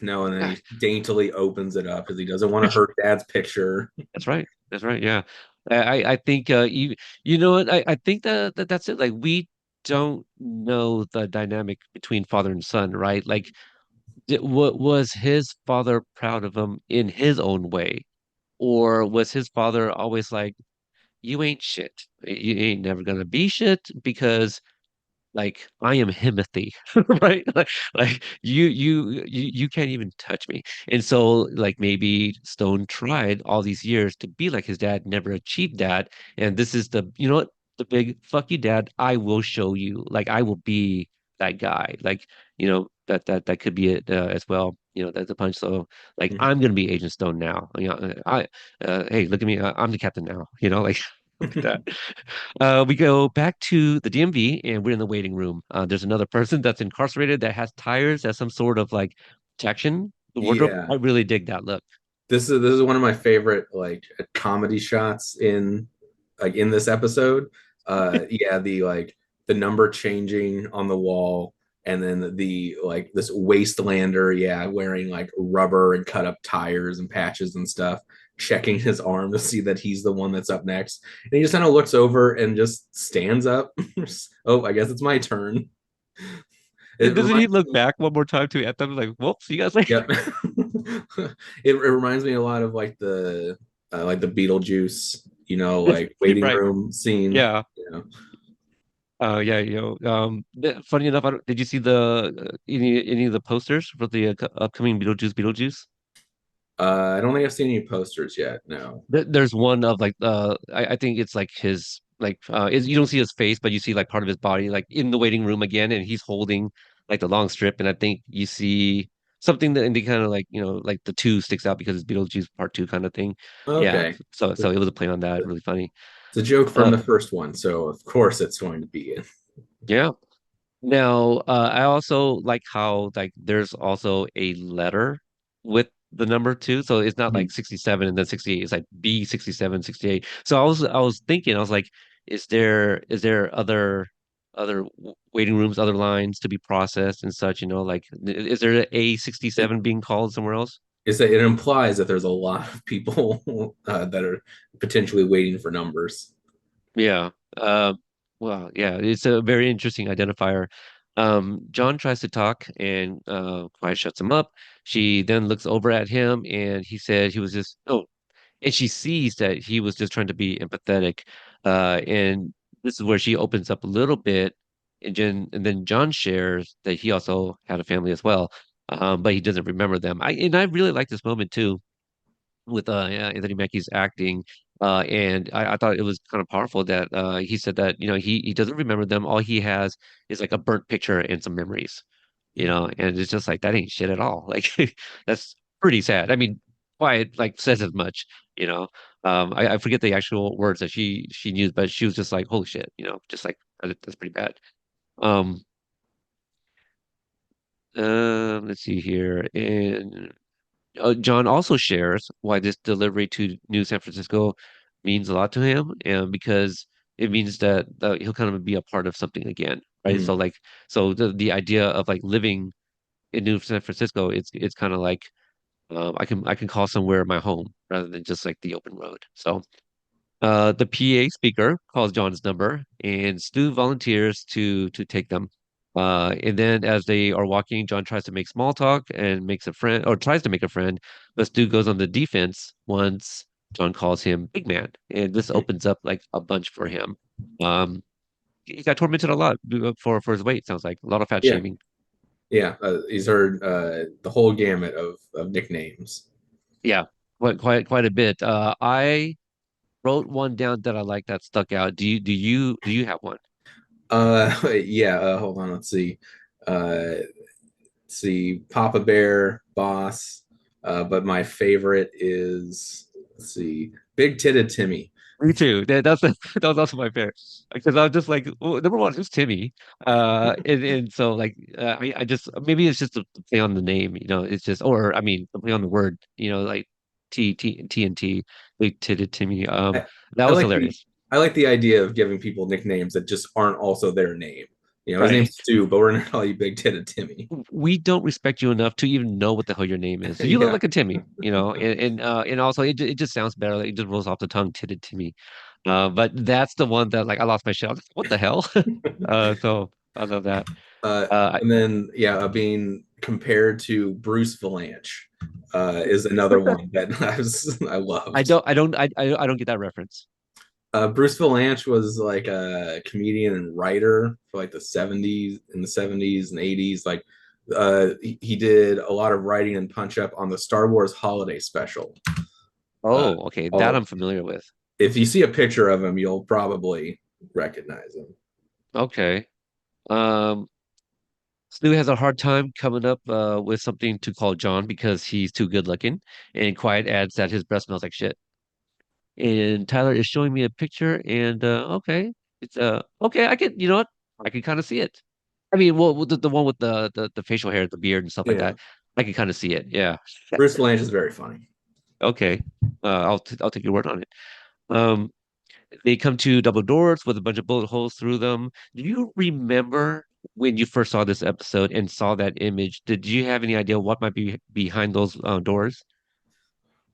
no, and then he daintily opens it up because he doesn't want to hurt Dad's picture. that's right. That's right. Yeah. I think you know what I think that's it. Like we don't know the dynamic between father and son, right? Like what was his father proud of him in his own way, or was his father always like, "You ain't shit. You ain't never gonna be shit because like I am Himothy, right? Like you can't even touch me." And so like maybe Stone tried all these years to be like his dad, never achieved that. And this is the you know what the big fuck you, dad. I will show you. Like I will be that guy. Like that could be it as well. That's the punch. So like Mhm. I'm gonna be Agent Stone now. I hey look at me. I'm the captain now. Like like that. We go back to the DMV and we're in the waiting room. There's another person that's incarcerated that has tires as some sort of like protection. The wardrobe. Yeah, I really dig that look. this is one of my favorite like comedy shots in this episode. Yeah, the number changing on the wall, and then the like this wastelander, yeah, wearing like rubber and cut up tires and patches and stuff, checking his arm to see that he's the one that's up next, and he just kind of looks over and just stands up. Oh, I guess it's my turn. And It doesn't he reminds look me, back one more time to Anthem like, well, see you guys later? yep. It reminds me a lot of like the Beetlejuice, like You're waiting right. room scene. Yeah. You know. Yeah. Funny enough, did you see the any of the posters for the upcoming Beetlejuice? I don't think I've seen any posters yet. No. There's one of like I think it's like his like you don't see his face, but you see like part of his body like in the waiting room again, and he's holding like the long strip, and I think you see something that and they kind of like like the two sticks out because it's Beetlejuice Part 2 kind of thing. Yeah, Okay. so it was a play on that, really funny. It's a joke from Uh, the first one, so of course it's going to be in. yeah. Now, I also like how like there's also a letter with the number two. So it's not like Mhm. 67 and then 68. It's like B 67, 68. So I was thinking, I was like, is there other waiting rooms, other lines to be processed and such, like is there a It 67 being called somewhere else? is that it implies that there's a lot of people that are potentially waiting for numbers. Yeah. Well, yeah, it's a very interesting identifier. John tries to talk and Quiet shuts him up. She then looks over at him and he said he was just and she sees that he was just trying to be empathetic. And this is where she opens up a little bit and then John shares that he also had a family as well. But he doesn't remember them. I really like this moment too with yeah, Anthony Mackie's acting. And I thought it was kind of powerful that he said that he doesn't remember them. All he has is like a burnt picture and some memories. and it's just like that ain't shit at all. Like that's pretty sad. I mean, Quiet like says as much, you know. I forget the actual words that she used, but she was just like, holy shit, just like that's pretty bad. Um, let's see here. And John also shares why this delivery to New San Francisco means a lot to him, and because it means that he'll kind of be a part of something again, right? Mhm. So the idea of like living in New San Francisco, it's kind of like I can call somewhere my home rather than just like the open road. So the PA speaker calls John's number, and Stu volunteers to take them. And then as they are walking, John tries to make small talk and makes a friend, or tries to make a friend, but Stu goes on the defense once John calls him Big Man, and this opens up like a bunch for him. Um, he got tormented a lot for his weight. Sounds like a lot of fat Yeah, shaming. yeah. He's heard the whole gamut of nicknames. Yeah, quite a bit. I wrote one down that I like that stuck out. Do you have one? Yeah. Hold on. Let's see. Papa Bear, Boss. But my favorite is, let's see, Big Titted Timmy. Me too. That was also my favorite because I was just like, well, number one, who's Timmy? And so like I just maybe it's just a play on the name, it's just or I mean a play on the word, like TNT, big titted Timmy. I, That I was like the hilarious. I like the idea of giving people nicknames that just aren't also their name. His Right. name's Stu, but we're gonna call you Big Titted Timmy. We don't respect you enough to even know what the hell your name is. So you look Yeah. like a Timmy, and also it just sounds better. Like, it just rolls off the tongue, titted Timmy. But that's the one that like I lost my shit. I was like, what the hell? So I love that. Uh, Uh, and then being compared to Bruce Valanche is another one that I I loved. don't, I don't, I don't get that reference. Bruce Valanche was like a comedian and writer for like the 70s and 80s. Like he did a lot of writing and punch up on the Star Wars holiday special. Uh, Oh, okay, that all, I'm familiar with. if you see a picture of him, you'll probably recognize him. Okay. Um, Stu has a hard time coming up with something to call John because he's too good looking, and Quiet adds that his breath smells like shit. And Tyler is showing me a picture, and okay, it's okay. I can, you know what? I can kind of see it. I mean, well, the one with the facial hair, the beard, and stuff like Yeah, that. I can kind of see it. Yeah. Bruce Valanche is very funny. Okay. I'll take your word on it. Um, they come to double doors with a bunch of bullet holes through them. Do you remember when you first saw this episode and saw that image? Did you have any idea what might be behind those doors?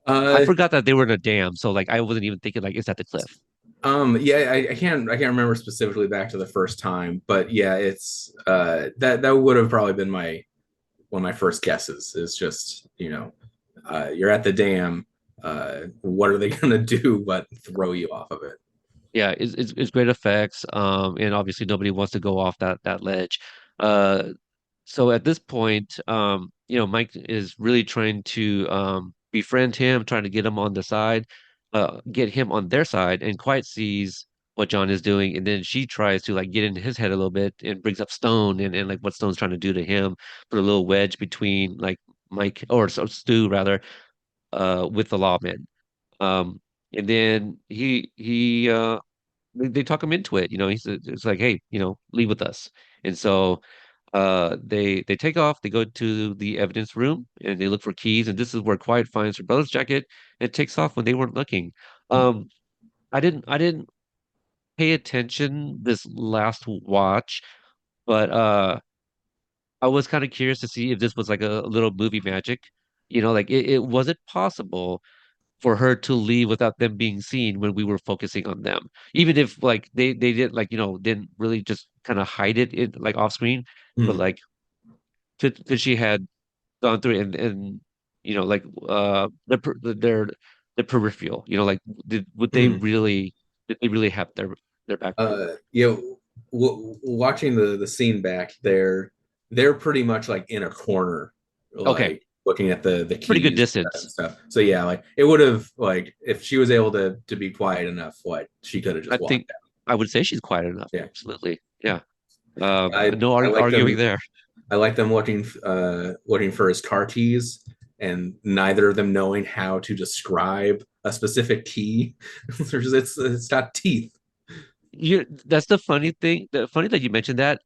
I Uh, forgot that they were in a dam, so like I wasn't even thinking like, is that the cliff? yeah, I can't remember specifically back to the first time, but yeah, it's that would have probably been my one of my first guesses. Is just you're at the dam. What are they gonna do but throw you off of it? Yeah, it's great effects. And obviously nobody wants to go off that ledge. Uh, so at this point, Mike is really trying to befriend him, trying to get him on the side, get him on their side, and Quiet sees what John is doing, and then she tries to like get into his head a little bit and brings up Stone and like what Stone's trying to do to him, put a little wedge between like Mike or so Stu rather, with the lawman. Um, and then they talk him into it. It's like, hey, leave with us. And so they take off, they go to the evidence room and they look for keys, and this is where Quiet finds her brother's jacket and takes off when they weren't looking. Um, I didn't pay attention this last watch, but I was kind of curious to see if this was like a little movie magic. Like it was it possible for her to leave without them being seen when we were focusing on them. Even if like they did like didn't really just kind of hide it like off screen, but Hmm. like could she had gone through it and like their peripheral, like Hmm. did they really have their back view? Watching the scene back, they're pretty much like in a corner, Okay, like looking at the pretty good keys and distance. stuff. So yeah, like it would have, like, if she was able to be quiet enough, what she could have I just think walked I would say she's quiet enough. out. Yeah. Absolutely. Yeah. I No I like arguing them. there. I like them looking for his car keys, and neither of them knowing how to describe a specific key. It's got teeth. That's the funny thing. The funny that you mentioned that.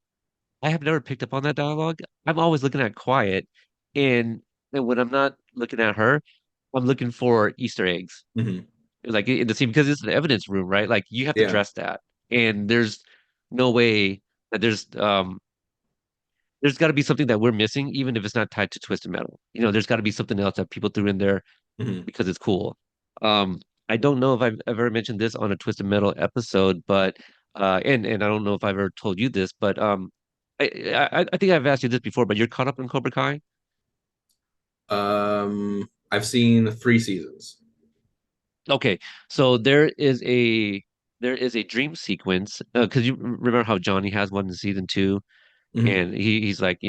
I have never picked up on that dialogue. I'm always looking at Quiet, and and when I'm not looking at her, I'm looking for Easter eggs, Hmm. like in the scene because it's an evidence room, right? Like you have to Yeah. dress that, and there's no way that there's got to be something that we're missing, even if it's not tied to Twisted Metal. There's got to be something else that people threw in there Hmm. because it's cool. Um, I don't know if I've ever mentioned this on a Twisted Metal episode, but and I don't know if I've ever told you this, but I think I've asked you this before, but you're caught up in Cobra Kai? I've seen 3 seasons. Okay, so there is a dream sequence because you remember how Johnny has one in season two, Hmm. and he's like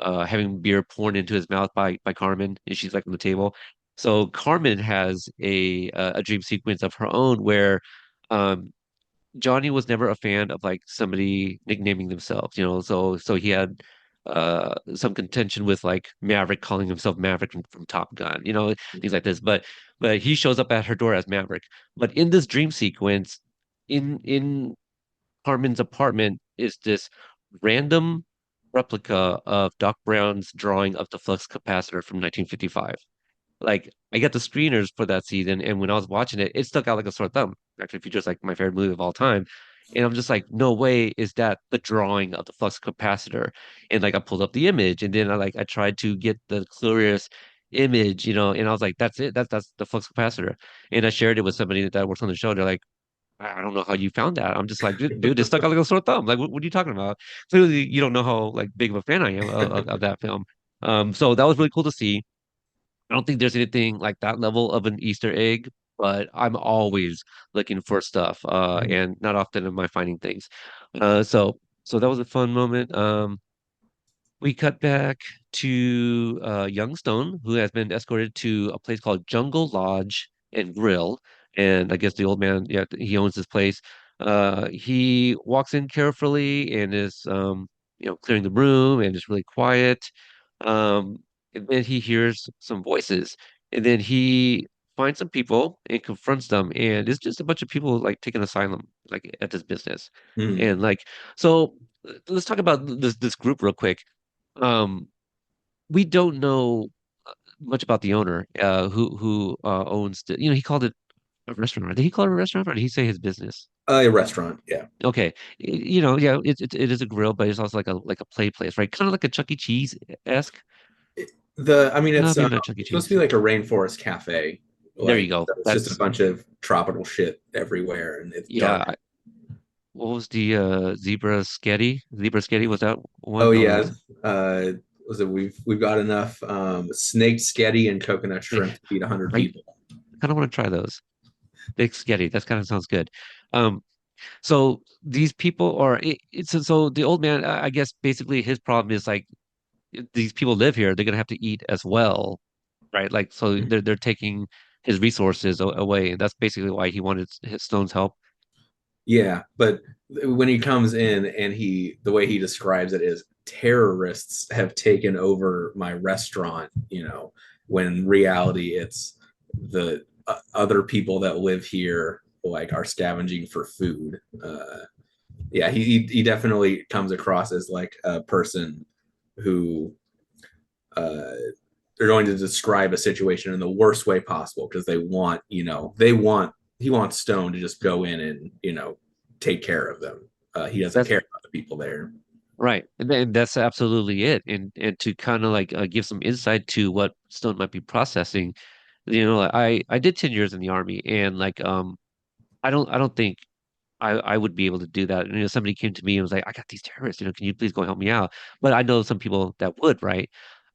having beer poured into his mouth by Carmen, and she's like on the table. So Carmen has a dream sequence of her own where um Johnny was never a fan of like somebody nicknaming themselves, so he had some contention with like Maverick calling himself Maverick from Top Gun, things like this. But he shows up at her door as Maverick. But in this dream sequence, in Carmen's apartment is this random replica of Doc Brown's drawing of the flux capacitor from 1955. Like I got the screeners for that season, and when I was watching it, it stuck out like a sore thumb. Actually, features like my favorite movie of all time. And I'm just like, no way is that the drawing of the flux capacitor. And like I pulled up the image, and then I tried to get the clearest image, and I was like, that's it, that's the flux capacitor. And I shared it with somebody that works on the show. They're like, I don't know how you found that. I'm just like, dude, it stuck out like a sore thumb. Like, what are you talking about? Clearly, you don't know how like big of a fan I am of that film. So that was really cool to see. I don't think there's anything like that level of an Easter egg, but I'm always looking for stuff, Hmm. and not often am I finding things. So that was a fun moment. We cut back to Youngstone, who has been escorted to a place called Jungle Lodge and Grill. And I guess the old man, yeah, he owns this place. He walks in carefully and is, clearing the room and is really quiet. And then he hears some voices, and then he finds some people and confronts them. And it's just a bunch of people like taking asylum, like at this business. Hmm. And like, so let's talk about this group real quick. um, we don't know much about the owner, who owns the, he called it a restaurant. Did he call it a restaurant or did he say his business? A restaurant. Yeah. Okay. Yeah, it is a grill, but it's also like a play place, right? Kind of like a Chuck E. Cheese-esque. I mean, No, maybe not Chuck E. it's supposed to be Cheese. like a rainforest cafe. There you Like, go. so it's just a That's bunch of tropical shit everywhere, and it's dark. yeah. What was the zebra sketty? Zebra sketty, was that Oh one? No, it yeah. was Uh, was it we've got enough snake sketty and coconut I shrimp to feed 100 kind people. of want to try those. Big sketty. That kind of sounds good. Um, So these people are so the old man, I guess basically his problem is like these people live here, they're gonna have to eat as well, right? Like so they're taking his resources away, and that's basically why he wanted his Stone's help. Yeah, but when he comes in and the way he describes it is terrorists have taken over my restaurant, when in reality it's the other people that live here like are scavenging for food. Yeah, he definitely comes across as like a person who uh, they're going to describe a situation in the worst way possible because he wants Stone to just go in and take care of them. He doesn't That's care about the people there. right, and then that's absolutely it. And to kind of like give some insight to what Stone might be processing, I did 10 years in the army, and like I don't think I would be able to do that. Somebody came to me and was like, I got these terrorists, can you please go help me out? But I know some people that would, right?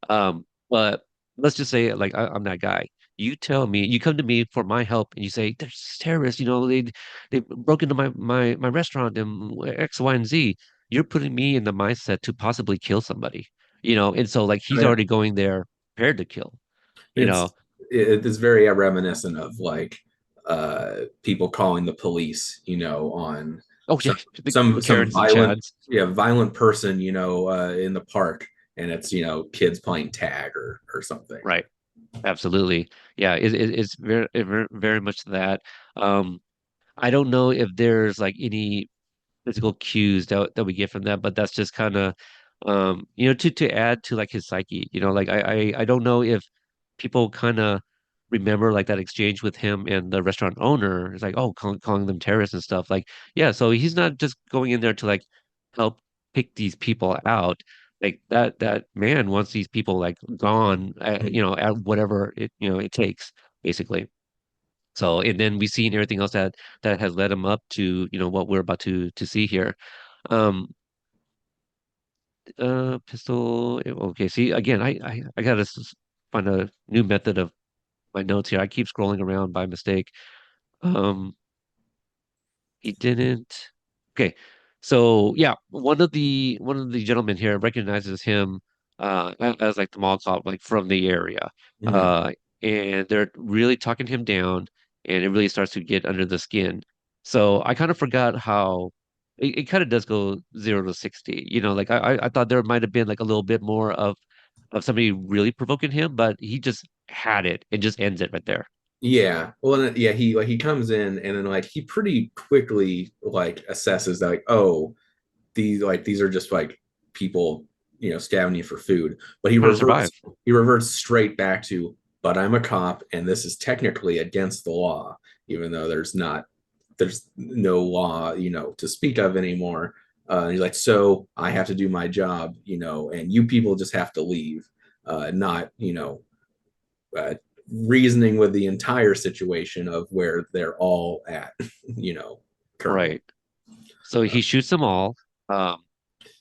But let's just say like I'm that guy. You tell me, you come to me for my help and you say, there's terrorists, they broke into my restaurant and X, Y, and Z. You're putting me in the mindset to possibly kill somebody, and so like Oh, he's yeah. already going there prepared to kill, you know. It's very reminiscent of like people calling the police, on Oh yeah, some the some Karens and violent, Chads. yeah, violent person, in the park, and it's kids playing tag or something. Right. Absolutely. Yeah, it's very much that. Um, I don't know if there's like any physical cues that we get from that, but that's just kind of to add to like his psyche. Like I don't know if people kind of remember like that exchange with him and the restaurant owner. It's like, oh, calling them terrorists and stuff. Like, yeah, so he's not just going in there to like help pick these people out. Like that man wants these people like gone, at whatever it takes, basically. So, and then we've seen everything else that has led him up to, what we're about to see here. Um, pistol. Okay, see, again, I gotta find a new method of my notes here. I keep scrolling around by mistake. Um, he didn't. Okay. So yeah, one of the gentlemen here recognizes him as like the mall cop, like from the area. Mhm. Uh and they're really talking him down, and it really starts to get under the skin. So I kind of forgot how it kind of does go 0 to 60. Like I thought there might have been like a little bit more of somebody really provoking him, but he just had it and just ends it right there. Yeah. Well, yeah, he comes in and then like he pretty quickly like assesses that like, oh, these are just like people, stabbing you for food. But Trying to survive. he reverts straight back to, but I'm a cop and this is technically against the law, even though there's no law, to speak of anymore. And he's like, so I have to do my job, and you people just have to leave, not, uh, reasoning with the entire situation of where they're all at, currently. Right. So Uh, he shoots them all. Um,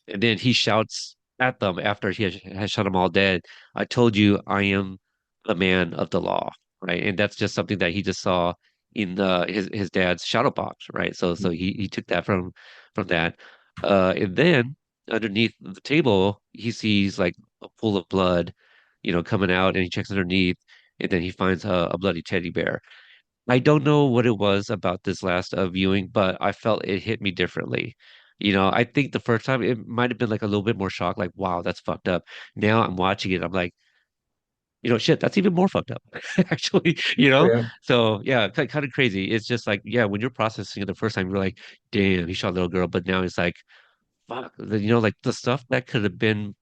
And then he shouts at them after he has shot them all dead. I told you I am the man of the law, right? And that's just something that he just saw in his dad's shadow box, right? So he took that from that. And then underneath the table, he sees like a pool of blood, coming out, and he checks underneath, and then he finds a bloody teddy bear. I don't know what it was about this last viewing, but I felt it hit me differently. I think the first time it might have been like a little bit more shock, like, wow, that's fucked up. Now I'm watching it, I'm like, shit, that's even more fucked up, actually, oh yeah. So yeah, kind of crazy. It's just like, yeah, when you're processing it the first time, you're like, damn, he shot a little girl, but now it's like, fuck, like the stuff that could have been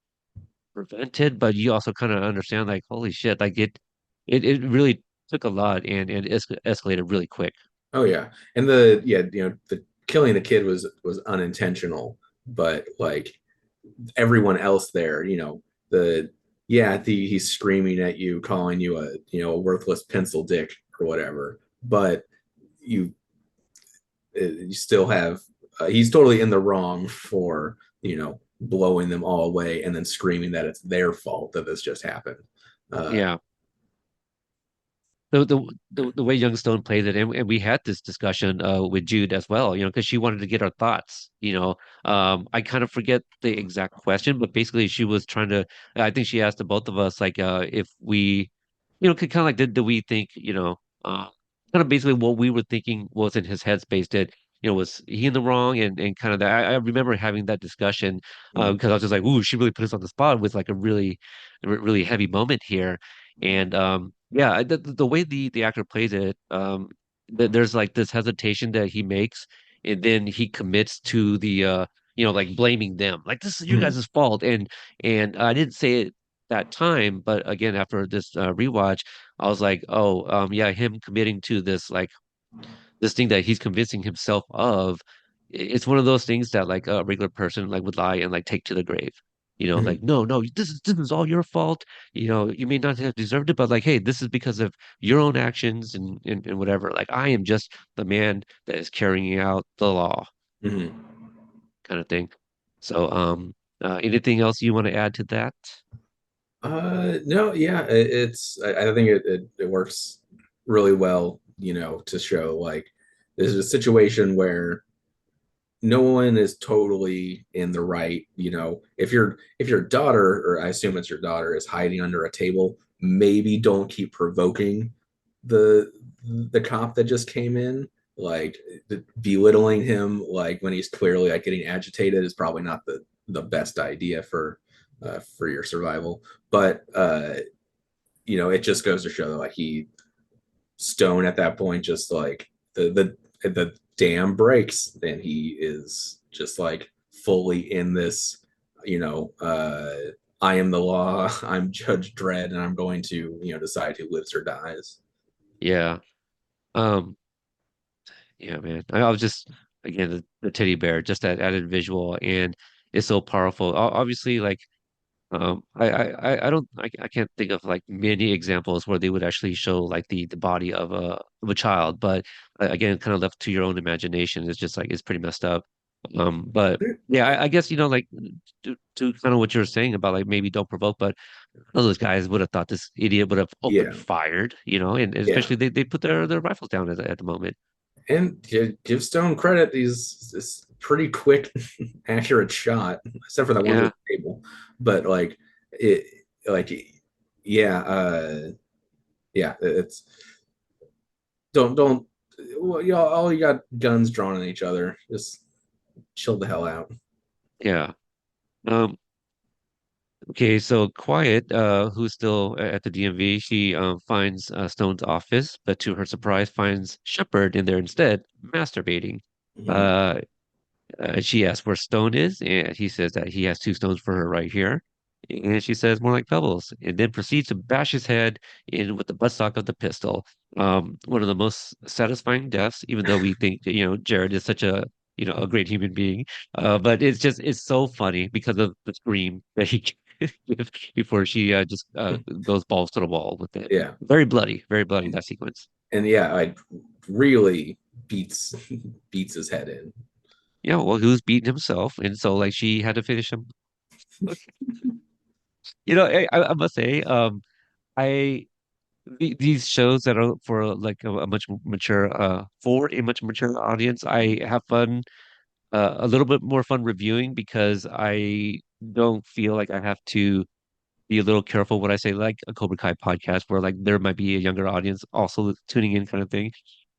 prevented, but you also kind of understand, like, holy shit, like it really took a lot and escalated really quick. Oh yeah. And the killing the kid was unintentional, but like everyone else there, the he's screaming at you, calling you a worthless pencil dick or whatever, but you you still have he's totally in the wrong for, blowing them all away and then screaming that it's their fault that this just happened. Uh, Yeah. The way Youngstone plays it, and we had this discussion with Jude as well, because she wanted to get our thoughts. I kind of forget the exact question, but basically she was trying to. I think she asked the both of us like if we, kind of like did we think, kind of basically what we were thinking was in his headspace. Did was he in the wrong, and kind of that. I remember having that discussion mm, because I was just like, ooh, she really put us on the spot with like a really really heavy moment here. And yeah, the way the actor plays it, there's like this hesitation that he makes, and then he commits to the like blaming them, like this is your mm, guys' fault. And I didn't say it that time, but again after this rewatch, I was like, oh, yeah, him committing to this like this thing that he's convincing himself of, it's one of those things that like a regular person like would lie and like take to the grave. mm, Like, no, no, this is all your fault. You may not have deserved it, but like, hey, this is because of your own actions and whatever. Like, I am just the man that is carrying out the law, mm. kind of thing. So, anything else you want to add to that? No, yeah, I think it works really well, to show like there's a situation where no one is totally in the right, if your daughter, or I assume it's your daughter, is hiding under a table, maybe don't keep provoking the the cop that just came in. like belittling him like when he's clearly like getting agitated is probably not the best idea for your survival. But it just goes to show that like he Stone at that point just like the dam breaks and he is just like fully in this, I am the law, I'm Judge Dredd, and I'm going to, decide who lives or dies. Yeah. Um, yeah, man. I was just again the teddy bear, just that added visual, and it's so powerful. Obviously, like I don't I can't think of like many examples where they would actually show like the body of a child, but again, kind of left to your own imagination. It's just like it's pretty messed up. But yeah, I guess like to kind of what you were saying about like maybe don't provoke, but none of those guys would have thought this idiot would have opened Yeah, fired, and yeah. especially they put their rifles down at the moment. And give Stone credit, he's this pretty quick, accurate shot, except for that one Yeah, little table. But it, like, yeah, yeah, it's don't. Well, y'all, all you got guns drawn on each other. Just chill the hell out. yeah. Um, Okay, so Quiet, who's still at the DMV, she finds Stone's office, but to her surprise, finds Shepard in there instead, masturbating. Mhm. Uh, she asks where Stone is, and he says that he has two stones for her right here. And she says more like pebbles, and then proceeds to bash his head in with the buttstock of the pistol. One of the most satisfying deaths, even though we think that, Jared is such a great human being. But it's so funny because of the scream that he gives before she just goes balls to the wall with it. Yeah, Very bloody that sequence. and yeah, I really beats beats his head in. Yeah, well, he was beating himself, and so like she had to finish him. I must say, I these shows that are for like a much mature for a much mature audience, I have fun a little bit more fun reviewing because I don't feel like I have to be a little careful what I say, like a Cobra Kai podcast where like there might be a younger audience also tuning in kind of thing.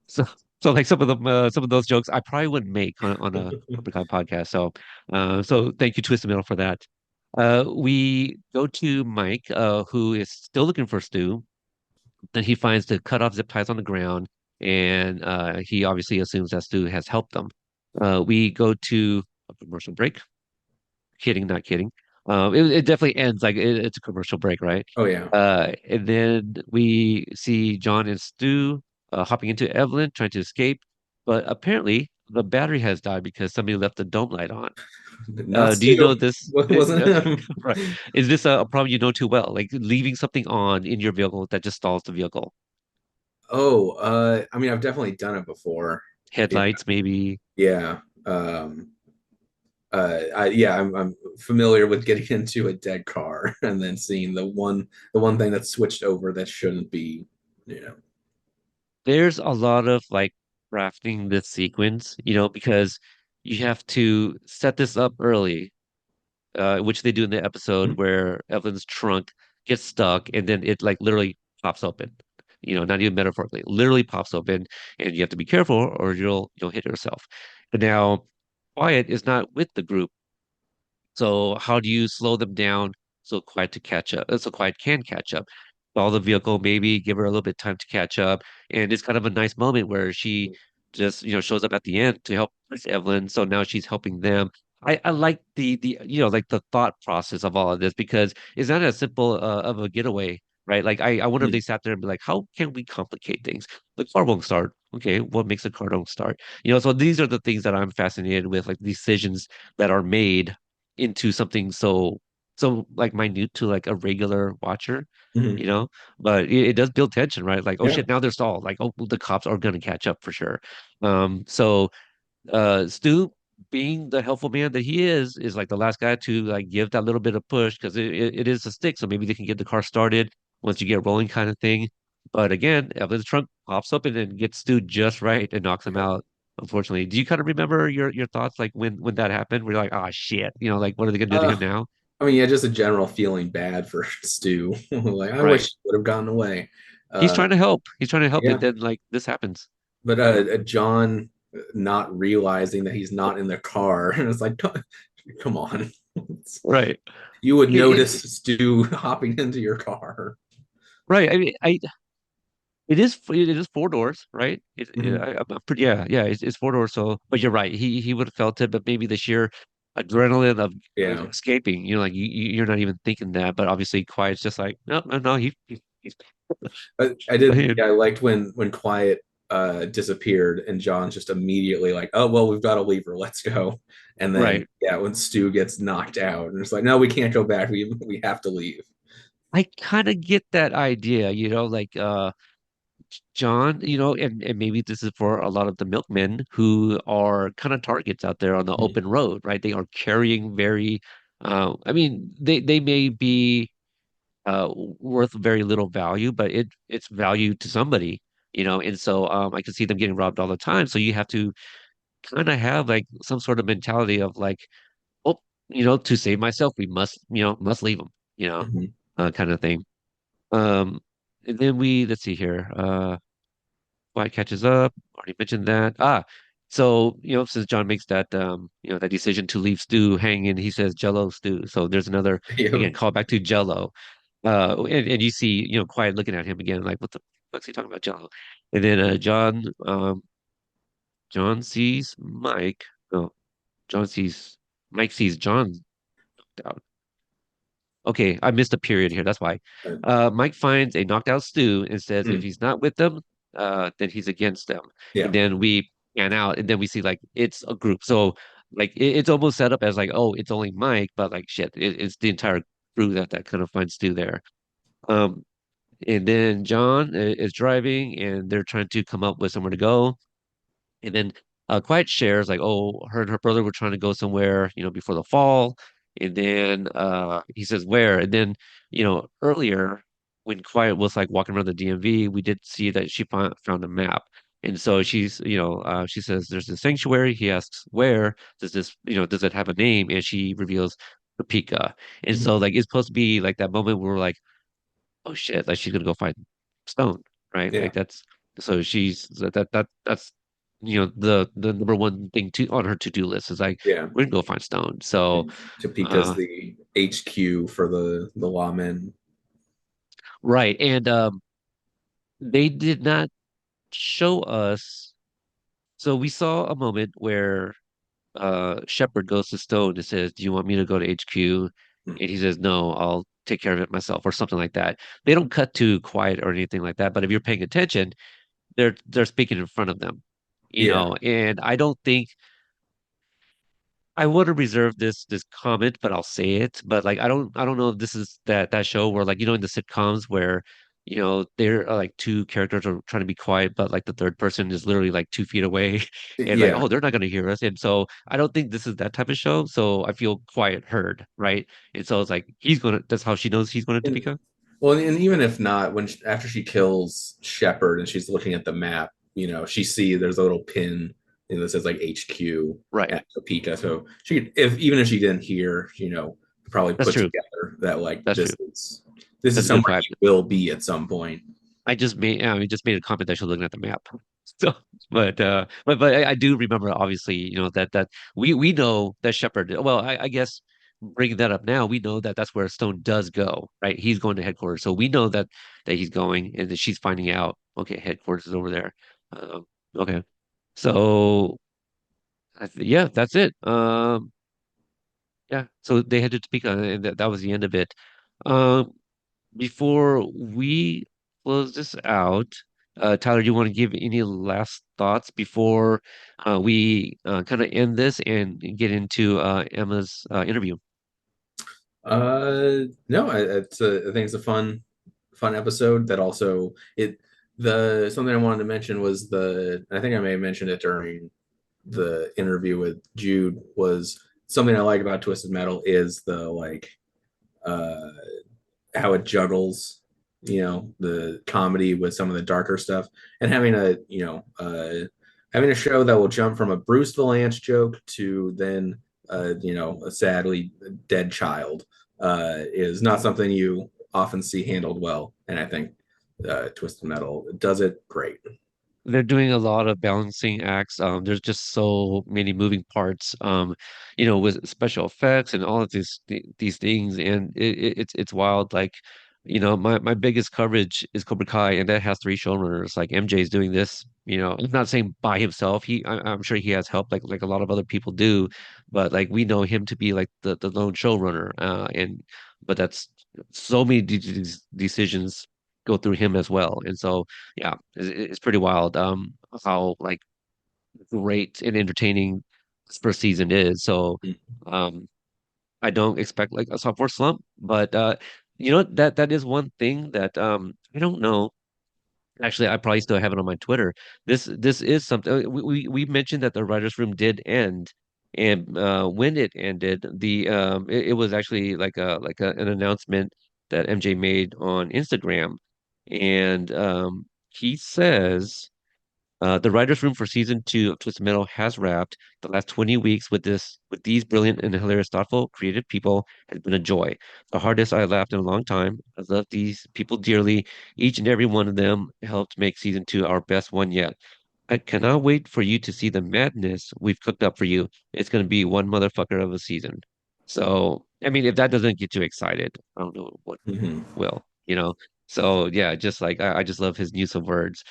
So so like some of those jokes I probably wouldn't make on a Cobra Kai podcast. So thank you, Twisted Metal, for that. We go to Mike, who is still looking for Stu. Then he finds the cut off zip ties on the ground, and he obviously assumes that Stu has helped them. We go to a commercial break. Kidding, not kidding. It definitely ends like it's a commercial break, right? Oh yeah. And then we see John and Stu hopping into Evelyn, trying to escape, but apparently the battery has died because somebody left the dome light on. Not Do you know Stu. this? Wasn't him. Right. Is this a problem you know too well? Like leaving something on in your vehicle that just stalls the vehicle? Oh, I mean, I've definitely done it before. Yeah, Headlights, maybe. yeah. I'm familiar with getting into a dead car and then seeing the one thing that's switched over that shouldn't be, you know. There's a lot of like crafting this sequence, because you have to set this up early, which they do in the episode where Evelyn's trunk gets stuck and then it like literally pops open. Not even metaphorically, literally pops open, and you have to be careful or you'll hit yourself. But now, Quiet is not with the group. So how do you slow them down so Quiet to catch up? So Quiet can catch up. Follow the vehicle, maybe give her a little bit of time to catch up. And it's kind of a nice moment where she just, shows up at the end to help push Evelyn. So now she's helping them. I like the like the thought process of all of this because it's not as simple of a getaway, right? Like I wonder if Mm, they sat there and be like, how can we complicate things? The car won't start. Okay, what makes a car don't start? So these are the things that I'm fascinated with, like decisions that are made into something so like minute to like a regular watcher, mhm. you know. But it does build tension, right? Like, oh Yeah. shit, now they're stalled. Like, oh, the cops are gonna catch up for sure. So Stu, being the helpful man that he is like the last guy to like give that little bit of push because it is a stick, so maybe they can get the car started once you get rolling, kind of thing. But again, Evelyn's trunk pops up and then gets Stu just right and knocks him out. Unfortunately, do you kind of remember your thoughts like when that happened? We're like, ah, shit, like what are they gonna do to him Uh, now? I mean, yeah, just a general feeling bad for Stu. Like, I wish Right. he would have gotten away. He's Uh, trying to help. He's trying to help, yeah. and then like this happens. but John not realizing that he's not in the car, and it's like, come on, Right. you would It, notice Stu hopping into your car. right. I mean, it is four doors, right? Mhm. I'm pretty, yeah, it's four doors. So, but you're right. He would have felt it, but maybe the sheer adrenaline of Yeah, escaping, like you're not even thinking that. But obviously, Quiet's just like, no, no, no. He's I did. playing. Yeah, I liked when Quiet disappeared and John's just immediately like, oh well, we've got a lever, let's go. And then Right. yeah, when Stu gets knocked out, and it's like, no, we can't go back. We have to leave. I kind of get that idea, like John, and maybe this is for a lot of the milkmen who are kind of targets out there on the Mhm. open road, right? They are carrying very, I mean, they may be worth very little value, but it's value to somebody, and so I can see them getting robbed all the time. So you have to kind of have like some sort of mentality of like, oh, to save myself, we must leave them, Mhm. kind of thing. Um, and then let's see here. Wyatt catches up. Already mentioned that. So since John makes that decision to leave Stu hanging, he says Jello Stu. So there's another Yeah. again call back to Jello. And you see Quiet looking at him again, like what the fuck's he talking about Jello? And then John sees Mike. No, John sees Mike sees John out. Okay, I missed a period here. That's why. Mike finds a knocked out Stu and says if Mm. he's not with them, then he's against them. And Yeah. then we pan out, and then we see like it's a group. So like it's almost set up as like, oh, it's only Mike, but like shit, it's the entire crew that kind of finds Stu there. Um, and then John is driving, and they're trying to come up with somewhere to go. And then Quiet shares like, oh, her and her brother were trying to go somewhere, before the fall. And then he says where? And then, earlier when Quiet was like walking around the DMV, we did see that she found a map. And so she says there's a sanctuary. He asks where does it have a name? And she reveals Topeka. And Mhm. so like it's supposed to be like that moment where we're like, oh shit, like she's gonna go find Stone, right? Yeah. Like so that's the number one thing to on her to-do list is like Yeah. we're gonna go find Stone. So And Topeka's uh the HQ for the lawmen. right. And they did not show us, so we saw a moment where Shepard goes to Stone and says, do you want me to go to HQ? Mm. And he says, no, I'll take care of it myself, or something like that. They don't cut to Quiet or anything like that, but if you're paying attention, they're speaking in front of them, Yeah. and I don't think I would have reserved this comment, but I'll say it. But like I don't know if this is that show where like in the sitcoms where they're like two characters are trying to be quiet, but like the third person is literally like 2 feet away, and like, Yeah. oh, they're not gonna hear us. And so I don't think this is that type of show. So I feel Quiet heard, right? And so it's like he's gonna. That's how she knows he's going to And Topeka. well, and even if not, after she kills Shepard and she's looking at the map, she see there's a little pin that says like HQ Right. at Topeka. So she, if even if she didn't hear, probably That's put true. together that like That's this true. is That's a good somewhere point. he will be at some point. I just made a comment that she was looking at the map. So, but I do remember obviously, that we know that Shepard. Well, I guess bringing that up now, we know that that's where Stone does go, right? He's going to headquarters, so we know that he's going, and that she's finding out. Okay, headquarters is over there. Okay, so yeah, that's it. Yeah, so they headed to Topeka, and that was the end of it. Um, Before we close this out, Tyler, do you want to give any last thoughts before we kind of end this and get into Emma's interview? No, I think it's a fun episode that also the something I wanted to mention was I think I may have mentioned it during the interview with Jude was something I like about Twisted Metal is the like uh how it juggles the comedy with some of the darker stuff and having having a show that will jump from a Bruce Valanche joke to then a sadly dead child is not something you often see handled well, and I think Twisted Metal does it great. they're doing a lot of balancing acts. There's just so many moving parts. With special effects and all of these things, and it's wild. Like, my biggest coverage is Cobra Kai, and that has three showrunners. Like MJ is doing this. I'm not saying by himself. I'm sure he has help, like a lot of other people do, but like we know him to be like the lone showrunner. But that's so many decisions go through him as well, and so yeah, it's pretty wild how like great and entertaining this first season is. So um I don't expect like a sophomore slump, but that is one thing that I don't know. Actually, I probably still have it on my Twitter. This is something we mentioned that the writers' room did end, and when it ended, it was actually like an announcement that MJ made on Instagram, and he says. The writers' room for season two of Twisted Metal has wrapped. The last 20 weeks with these brilliant and hilarious, thoughtful, creative people has been a joy. The hardest I laughed in a long time. I love these people dearly. Each and every one of them helped make season two our best one yet. I cannot wait for you to see the madness we've cooked up for you. It's going to be one motherfucker of a season. So, I mean, if that doesn't get you excited, I don't know what Mhm. will. So yeah, just like I just love his use of words.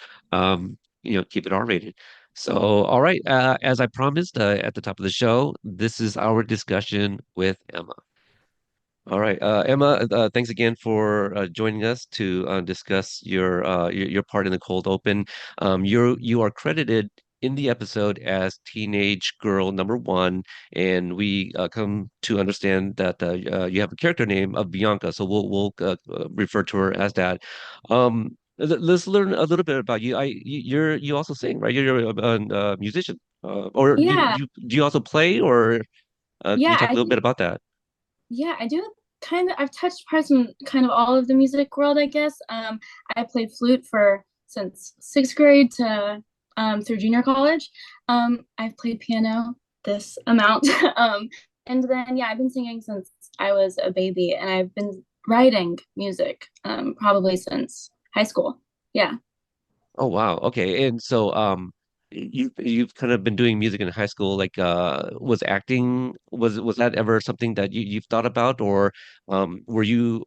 Keep it R-rated. So, all right, as I promised at the top of the show, this is our discussion with Emma. All right, Emma, thanks again for joining us to discuss your part in the cold open. You are credited in the episode as teenage girl number one, and we come to understand that you have a character name of Bianca, so we'll refer to her as that. Let's learn a little bit about you. You also sing, right? You're a musician, or Yeah, do you also play, or can you yeah, talk a little bit about that? I do kind of. I've touched parts in kind of all of the music world, I guess. I played flute for since sixth grade to through junior college. I've played piano this amount, and then yeah, I've been singing since I was a baby, and I've been writing music probably since high school. Yeah. Oh wow. Okay. And so you've kind of been doing music in high school, like was acting was that ever something that you've thought about, or were you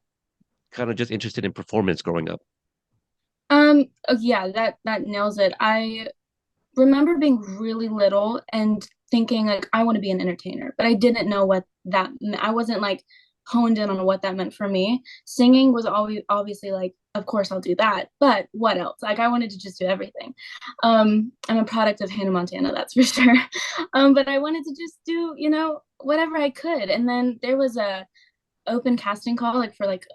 kind of just interested in performance growing up? Yeah, that nails it. I remember being really little and thinking like I want to be an entertainer, but I didn't know what that meant. I wasn't like honed in on what that meant for me. Singing was always obviously like, of course I'll do that, but what else? Like I wanted to just do everything. I'm a product of Hannah Montana, that's for sure. But I wanted to just do, whatever I could. And then there was a open casting call like for like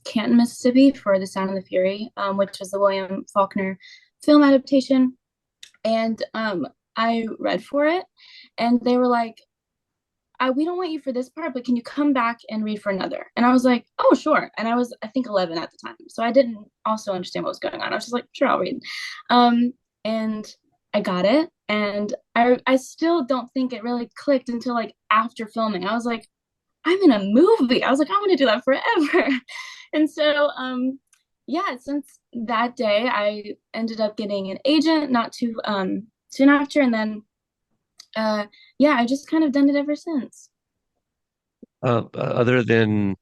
Canton, Mississippi for The Sound of the Fury, which was the William Faulkner film adaptation, and I read for it, and they were like, we don't want you for this part, but can you come back and read for another? And I was like, oh, sure. And I was, I think, 11 at the time. So I didn't also understand what was going on. I was just like, sure, I'll read. And I got it. And I still don't think it really clicked until like after filming. I was like, I'm in a movie. I was like, I want to do that forever. And so, yeah, since that day, I ended up getting an agent, not to an actor, and then, yeah, I just kind of done it ever since. Other than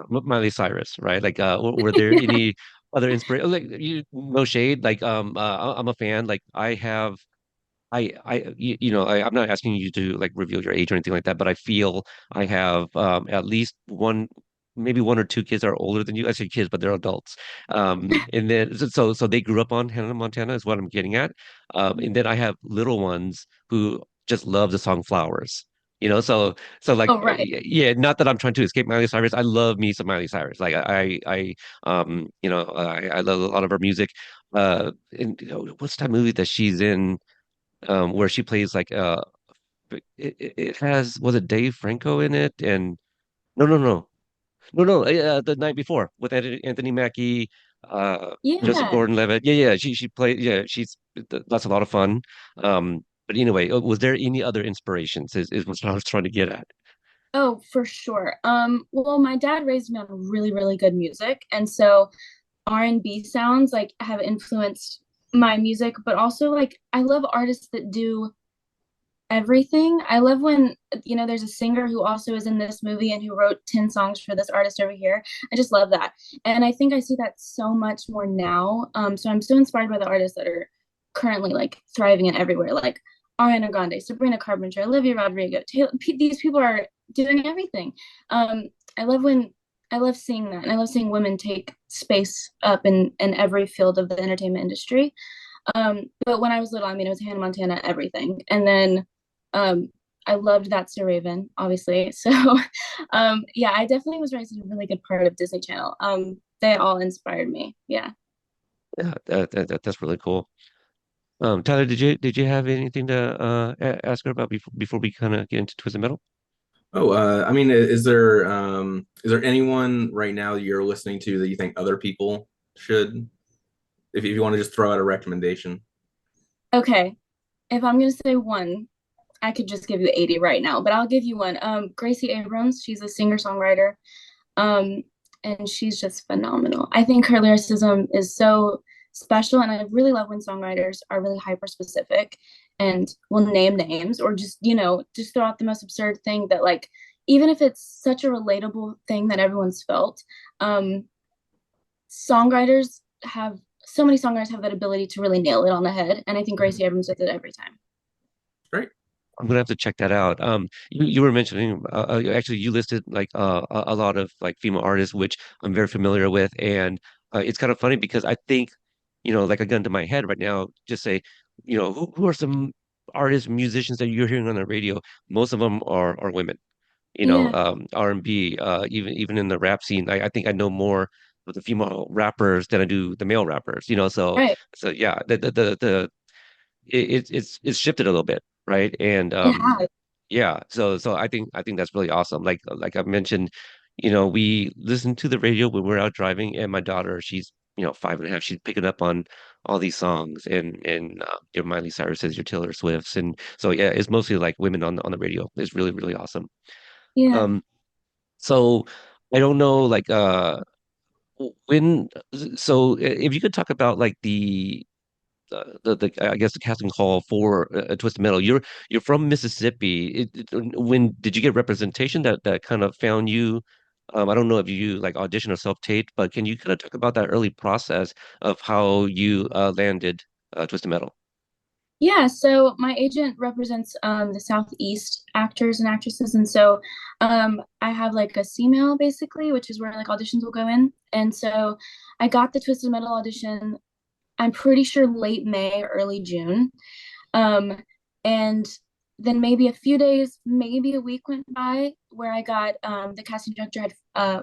Miley Cyrus, right? Like, were there Yeah. any other inspiration? Like, no shade. Like, I'm a fan. Like, I'm not asking you to like reveal your age or anything like that, but I feel I have at least maybe one or two kids that are older than you. I say kids, but they're adults. And then so they grew up on Hannah Montana is what I'm getting at. And then I have little ones who just love the song Flowers. So like Oh, right. yeah, not that I'm trying to escape Miley Cyrus. I love me some Miley Cyrus. Like I love a lot of her music. And what's that movie that she's in? Where she plays like it has was it Dave Franco in it and no no no no no the night before with Anthony Mackie, Joseph Yeah. Gordon-Levitt, yeah, she played, yeah, that's a lot of fun. But anyway, was there any other inspirations is what I was trying to get at. Oh, for sure. Well, my dad raised me on really, really good music, and so R&B sounds like have influenced my music, but also like I love artists that do everything. I love when, there's a singer who also is in this movie and who wrote 10 songs for this artist over here. I just love that. And I think I see that so much more now. So I'm so inspired by the artists that are currently like thriving and everywhere, like Ariana Grande, Sabrina Carpenter, Olivia Rodrigo. These people are doing everything. I love when I love seeing that, and I love seeing women take space up in every field of the entertainment industry. But when I was little, I mean, it was Hannah Montana, everything. And then um, I loved That's So Raven, obviously. So yeah, I definitely was raised in a really good part of Disney Channel. They all inspired me. Yeah. Yeah, that's really cool. Tyler, did you have anything to ask her about before we kind of get into Twisted Metal? Oh, I mean, is there anyone right now you're listening to that you think other people should, if you want to just throw out a recommendation? Okay. If I'm gonna say one, I could just give you 80 right now, but I'll give you one. Gracie Abrams, she's a singer-songwriter. Um, and she's just phenomenal. I think her lyricism is so special, and I really love when songwriters are really hyper specific and will name names or just, just throw out the most absurd thing that like even if it's such a relatable thing that everyone's felt, um, songwriters have so many songwriters have that ability to really nail it on the head. And I think Mhm. Gracie Abrams does it every time. Great. I'm gonna have to check that out. You were mentioning actually you listed like a lot of like female artists, which I'm very familiar with, and it's kind of funny because I think, like a gun to my head right now, just say, who are some artists, musicians that you're hearing on the radio? Most of them are women. Yeah, R&B, even in the rap scene, I think I know more of the female rappers than I do the male rappers. right. So yeah, it's shifted a little bit, right? And It has. yeah, so I think that's really awesome. Like I mentioned, we listen to the radio when we're out driving, and my daughter, she's 5.5, she's picking up on all these songs, and your Miley Cyrus's, your Taylor Swift's, and so yeah, it's mostly like women on the radio. It's really really awesome. Yeah. Um, so I don't know, like when so if you could talk about like the I guess the casting call for Twisted Metal. You're from Mississippi. When did you get representation that kind of found you? I don't know if you like audition or self-taped, but can you kind of talk about that early process of how you landed Twisted Metal? Yeah, so my agent represents the Southeast actors and actresses, and so I have like a C-mail basically, which is where like auditions will go in. And so I got the Twisted Metal audition, I'm pretty sure late May, early June. Um, and then maybe a few days, maybe a week went by where I got the casting director had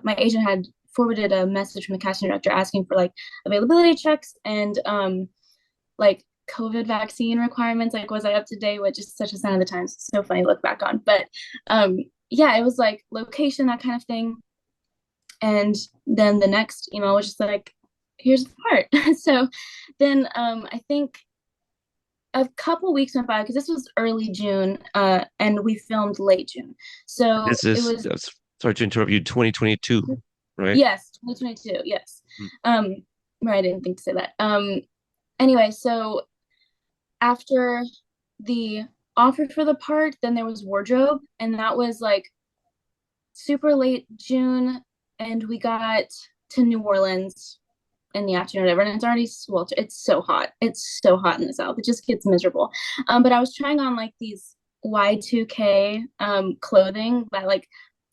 my agent had forwarded a message from the casting director asking for like availability checks and like COVID vaccine requirements. Like, was I up to date? Which is such a sign of the times. It's so funny to look back on. But yeah, it was like location, that kind of thing. And then the next email was just like, here's the part. So then I think a couple weeks went by because this was early June, and we filmed late June. So This it is was sorry to interrupt you, 2022, right? yes, 2022, yes. Mm. Um, right, I didn't think to say that. Anyway, so after the offer for the part, then there was wardrobe, and that was like super late June, and we got to New Orleans in the afternoon, whatever, and it's already swelter. It's so hot. It's so hot in the south. It just gets miserable. But I was trying on like these Y2K clothing that like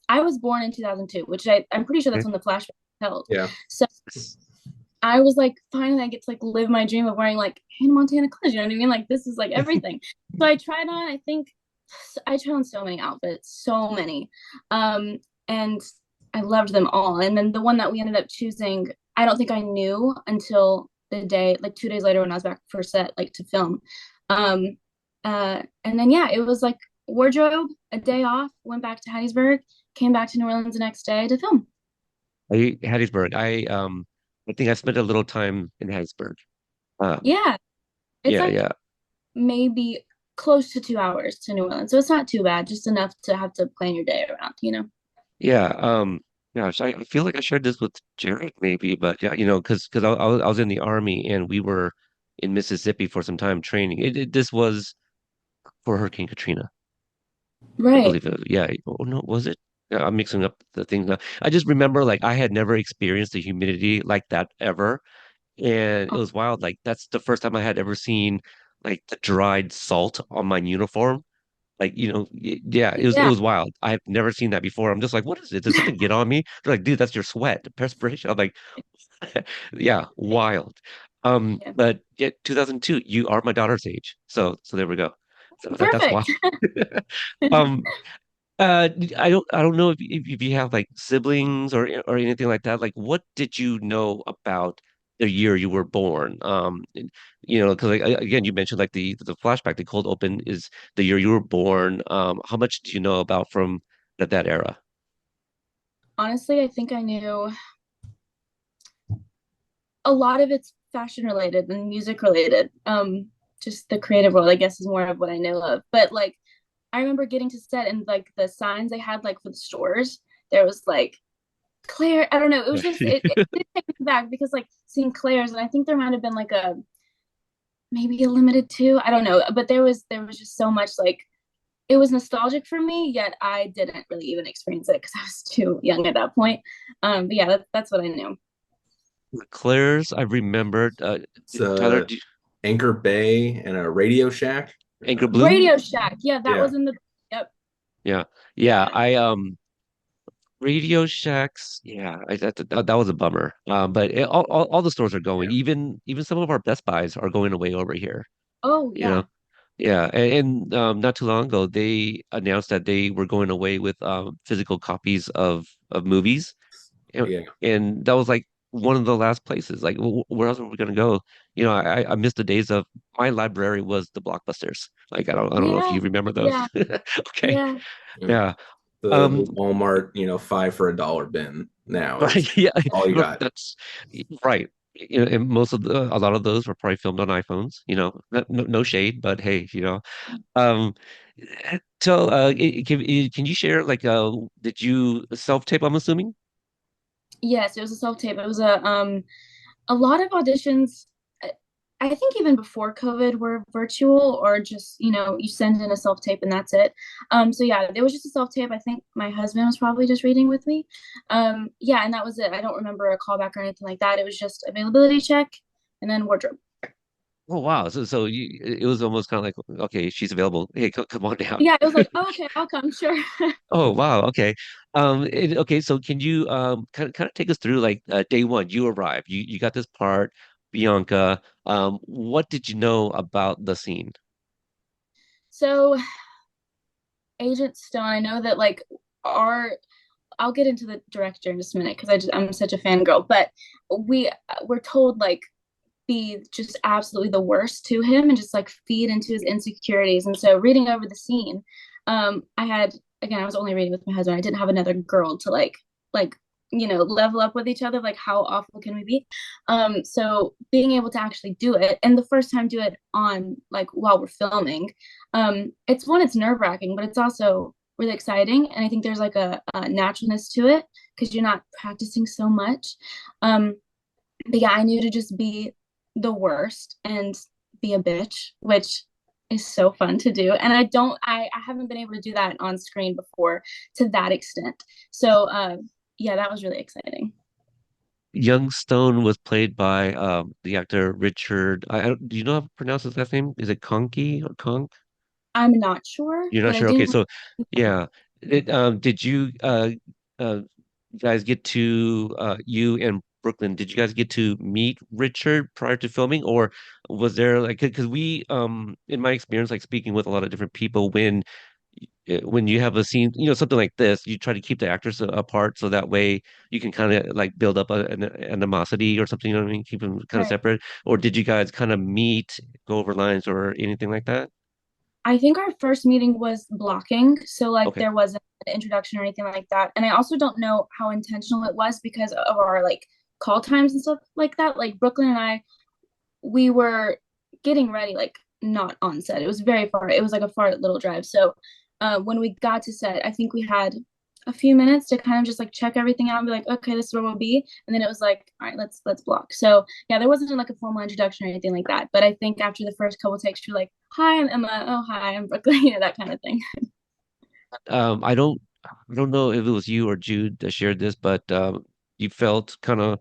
I was born in 2002, which I'm pretty sure that's Okay. when the flashback held. Yeah. So I was like, finally, I get to like live my dream of wearing like Hannah Montana clothes. You know what I mean? Like this is like everything. So I tried on. I tried on so many outfits, so many, and I loved them all. And then the one that we ended up choosing, I don't think I knew until the day, like 2 days later when I was back for set, like to film. Um, and then yeah, it was like wardrobe, a day off, went back to Hattiesburg, came back to New Orleans the next day to film. Hattiesburg. I think I spent a little time in Hattiesburg. Um, Yeah, it's yeah, like yeah. maybe close to 2 hours to New Orleans. So it's not too bad, just enough to have to plan your day around. Yeah, gosh, I feel like I shared this with Jared maybe, but yeah, because I was in the army and we were in Mississippi for some time training. This was for Hurricane Katrina, I Right. believe. Yeah. Oh no, was it? Yeah, I'm mixing up the things now. I just remember like I had never experienced the humidity like that ever, and it Oh, was wild. Like that's the first time I had ever seen like the dried salt on my uniform. Like, yeah, it yeah. was wild. I've never seen that before. I'm just like, what is it? Did something get on me? They're like, dude, that's your sweat, the perspiration. I'm like, yeah, wild. Yeah. But yeah, 2002, you are my daughter's age. So there we go. So that's wild. Perfect. Um, I don't know if you have like siblings or anything like that. Like, what did you know about the year you were born? Because like, again, you mentioned like the flashback, the cold open is the year you were born. How much do you know about from that era? Honestly, I think I knew a lot of it's fashion related and music related. Just the creative world, I guess, is more of what I know of. But like, I remember getting to set and like the signs they had like for the stores, there was like Claire. I don't know. It was just it did take me back because like seeing Claire's, and I think there might have been like a maybe a limited two. I don't know, but there was just so much like it was nostalgic for me. Yet I didn't really even experience it because I was too young at that point. But yeah, that's what I knew. Claire's, I remembered. It's Tyler, Anchor Bay and a Radio Shack. Anchor Blue? Radio Shack. Yeah, that Yeah. was in the. Yep. Yeah, yeah. Yeah. Radio Shacks, yeah, that was a bummer. But all the stores are going. Yeah. Even some of our Best Buys are going away over here. Oh You know, yeah. yeah. And not too long ago, they announced that they were going away with physical copies of movies, and, Yeah. and that was like one of the last places. Like, where else were we gonna go? I missed the days of my library was the Blockbusters. Like, I don't know if Yeah. you remember those. Yeah. Okay, Yeah. Yeah. yeah. The Um, Walmart, 5 for $1 bin now is Right. Yeah. all you got. That's right. And a lot of those were probably filmed on iPhones, no shade, but hey, um, so, can you share like, did you self-tape, I'm assuming? Yes, it was a self-tape. It was a lot of auditions. I I think even before COVID were virtual or just, you send in a self-tape and that's it. So yeah, there was just a self-tape. I think my husband was probably just reading with me. Yeah, and that was it. I don't remember a callback or anything like that. It was just availability check and then wardrobe. Oh wow. So it was almost kind of like, okay, she's available. Hey, come on down. Yeah, it was like, oh, okay, I'll come, sure. Oh wow, okay. Okay, so can you kind of take us through like, day one, you arrived, you got this part, Bianca. What did you know about the scene? So Agent Stone, I know that like our I'll get into the director in just a minute because I'm such a fangirl, but we're told like be just absolutely the worst to him and just like feed into his insecurities. And so reading over the scene, I had again I was only reading with my husband. I didn't have another girl to like level up with each other. Like how awful can we be? So being able to actually do it and the first time do it on like while we're filming, it's nerve wracking, but it's also really exciting. And I think there's like a naturalness to it because you're not practicing so much. But yeah, I knew to just be the worst and be a bitch, which is so fun to do. And I haven't been able to do that on screen before to that extent. So yeah, that was really exciting. Youngstone was played by the actor Richard. Do you know how to pronounce his last name? Is it Conky or Conk? I'm not sure, You're not but I sure? do Okay, know. so yeah. Did you uh guys get to you and Brooklyn, did you guys get to meet Richard prior to filming, or was there like, because we in my experience, like speaking with a lot of different people, when you have a scene, something like this, you try to keep the actors apart so that way you can kind of like build up an animosity or something, you know what I mean? Keep them kind of Right. separate. Or did you guys kind of meet, go over lines or anything like that? I think our first meeting was blocking, so like Okay. there wasn't an introduction or anything like that. And I also don't know how intentional it was because of our like call times and stuff like that. Like Brooklyn and I, we were getting ready like not on set. It was very far. It was like a far little drive. So when we got to set, I think we had a few minutes to kind of just like check everything out and be like, okay, this is where we'll be. And then it was like, all right, let's block. So yeah, there wasn't like a formal introduction or anything like that. But I think after the first couple takes, you're like, hi, I'm Emma. Oh, hi, I'm Brooklyn. That kind of thing. I don't know if it was you or Jude that shared this, but you felt kind of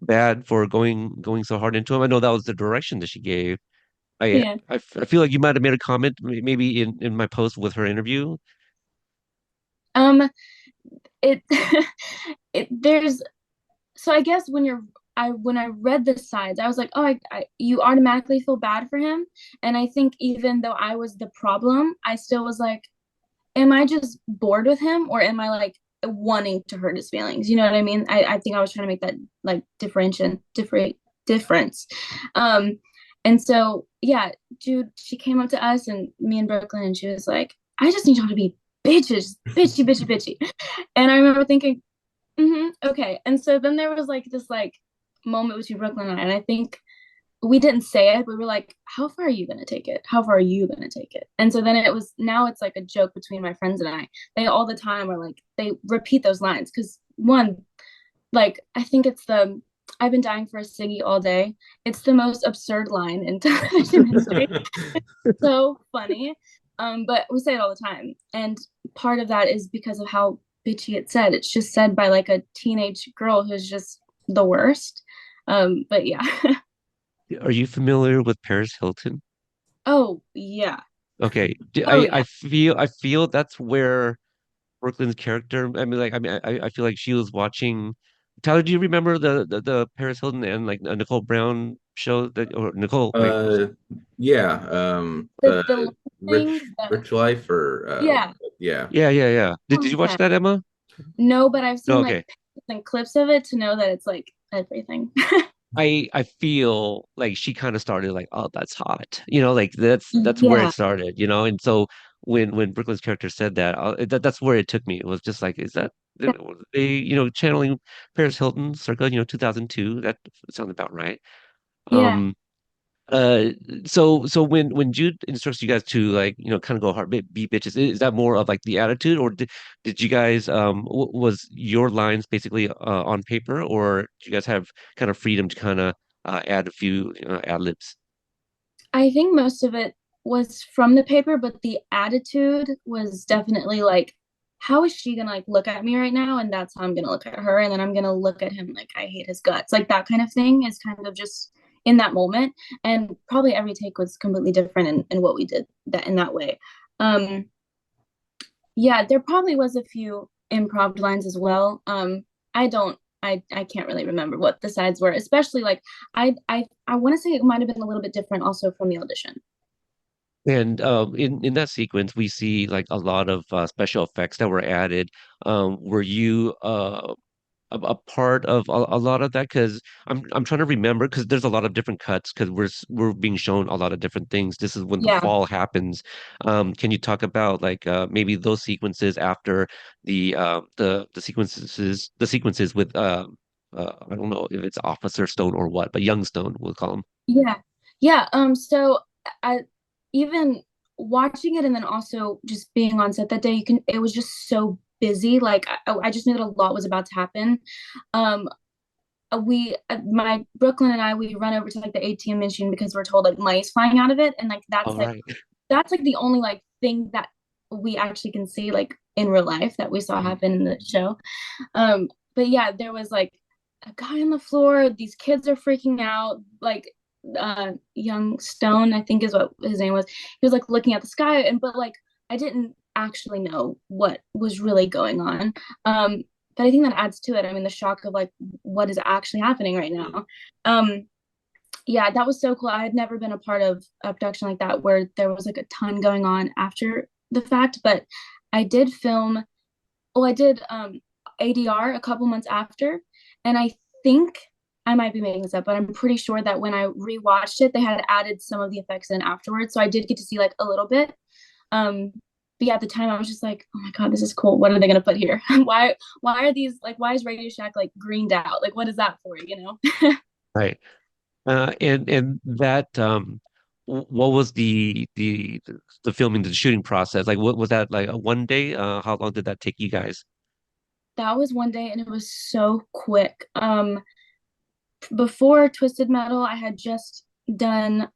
bad for going so hard into him. I know that was the direction that she gave. Yeah. I feel like you might have made a comment maybe in my post with her interview. Um, it there's so I guess when I read the sides, I was like, oh, you automatically feel bad for him. And I think even though I was the problem, I still was like, am I just bored with him or am I like wanting to hurt his feelings? You know what I mean? I think I was trying to make that like difference. Um, and so yeah, Jude, she came up to us and me and Brooklyn, and she was like, I just need y'all to be bitches, bitchy. And I remember thinking, okay. And so then there was like this like moment between Brooklyn and I think we didn't say it, but we were like, how far are you going to take it? How far are you going to take it? And so then now it's like a joke between my friends and I. They all the time are like, they repeat those lines because one, like, I think it's I've been dying for a ciggy all day. It's the most absurd line in television history. So funny. But we say it all the time. And part of that is because of how bitchy it's said. It's just said by like a teenage girl who's just the worst. But yeah. Are you familiar with Paris Hilton? Oh yeah. Okay, Oh I yeah. feel that's where Brooklyn's character. I feel like she was watching. Tyler, do you remember the Paris Hilton and like Nicole Brown show that or Nicole? Wait, Uh, yeah. The thing Rich Life or yeah. yeah. yeah. Did you watch 100%. that, Emma? No, but I've No, seen like okay. pictures and clips of it to know that it's like everything. I feel like she kind of started like, oh, that's hot, like that's where it Yeah. started, and so when Brooklyn's character said that, that's where it took me. It was just like, is that they, channeling Paris Hilton circa 2002? That sounds about right. Yeah. Um, uh, so when Jude instructs you guys to like, kind of go hard, be bitches, is that more of like the attitude, or did you guys was your lines basically on paper, or did you guys have kind of freedom to kind of add a few ad libs? I think most of it was from the paper, but the attitude was definitely like, how is she gonna like look at me right now? And that's how I'm gonna look at her. And then I'm gonna look at him like I hate his guts. Like that kind of thing is kind of just in that moment. And probably every take was completely different in what we did that in that way. Um, yeah, there probably was a few improv lines as well. I don't I can't really remember what the sides were, especially like I want to say it might have been a little bit different also from the audition. And in that sequence, we see like a lot of special effects that were added. Were you a part of a lot of that? Because I'm trying to remember because there's a lot of different cuts because we're being shown a lot of different things. This is when the Yeah. fall happens. Can you talk about like maybe those sequences after the sequences with I don't know if it's Officer Stone or what, but Young Stone we'll call him. Yeah. Yeah. So I even watching it and then also just being on set that day, it was just so busy. Like I just knew that a lot was about to happen. Um, my Brooklyn and I, we run over to like the ATM machine because we're told like money's flying out of it. And like All right. that's like the only like thing that we actually can see like in real life that we saw happen in the show. But yeah, there was like a guy on the floor. These kids are freaking out. Like young Stone, I think is what his name was. He was like looking at the sky, and but like I didn't actually know what was really going on. But I think that adds to it. I mean, the shock of like what is actually happening right now. Um, yeah, that was so cool. I had never been a part of a production like that where there was like a ton going on after the fact, but I did film, well, I did ADR a couple months after, and I think I might be making this up, but I'm pretty sure that when I rewatched it, they had added some of the effects in afterwards. So I did get to see like a little bit. Um, but yeah, at the time I was just like, oh my God, this is cool. What are they gonna put here? Why are these like why is Radio Shack like greened out? Like what is that for, you know? Right. And that what was the filming, the shooting process? Like what was that like a one day? How long did that take you guys? that was one day and it was so quick. Before Twisted Metal, I had just done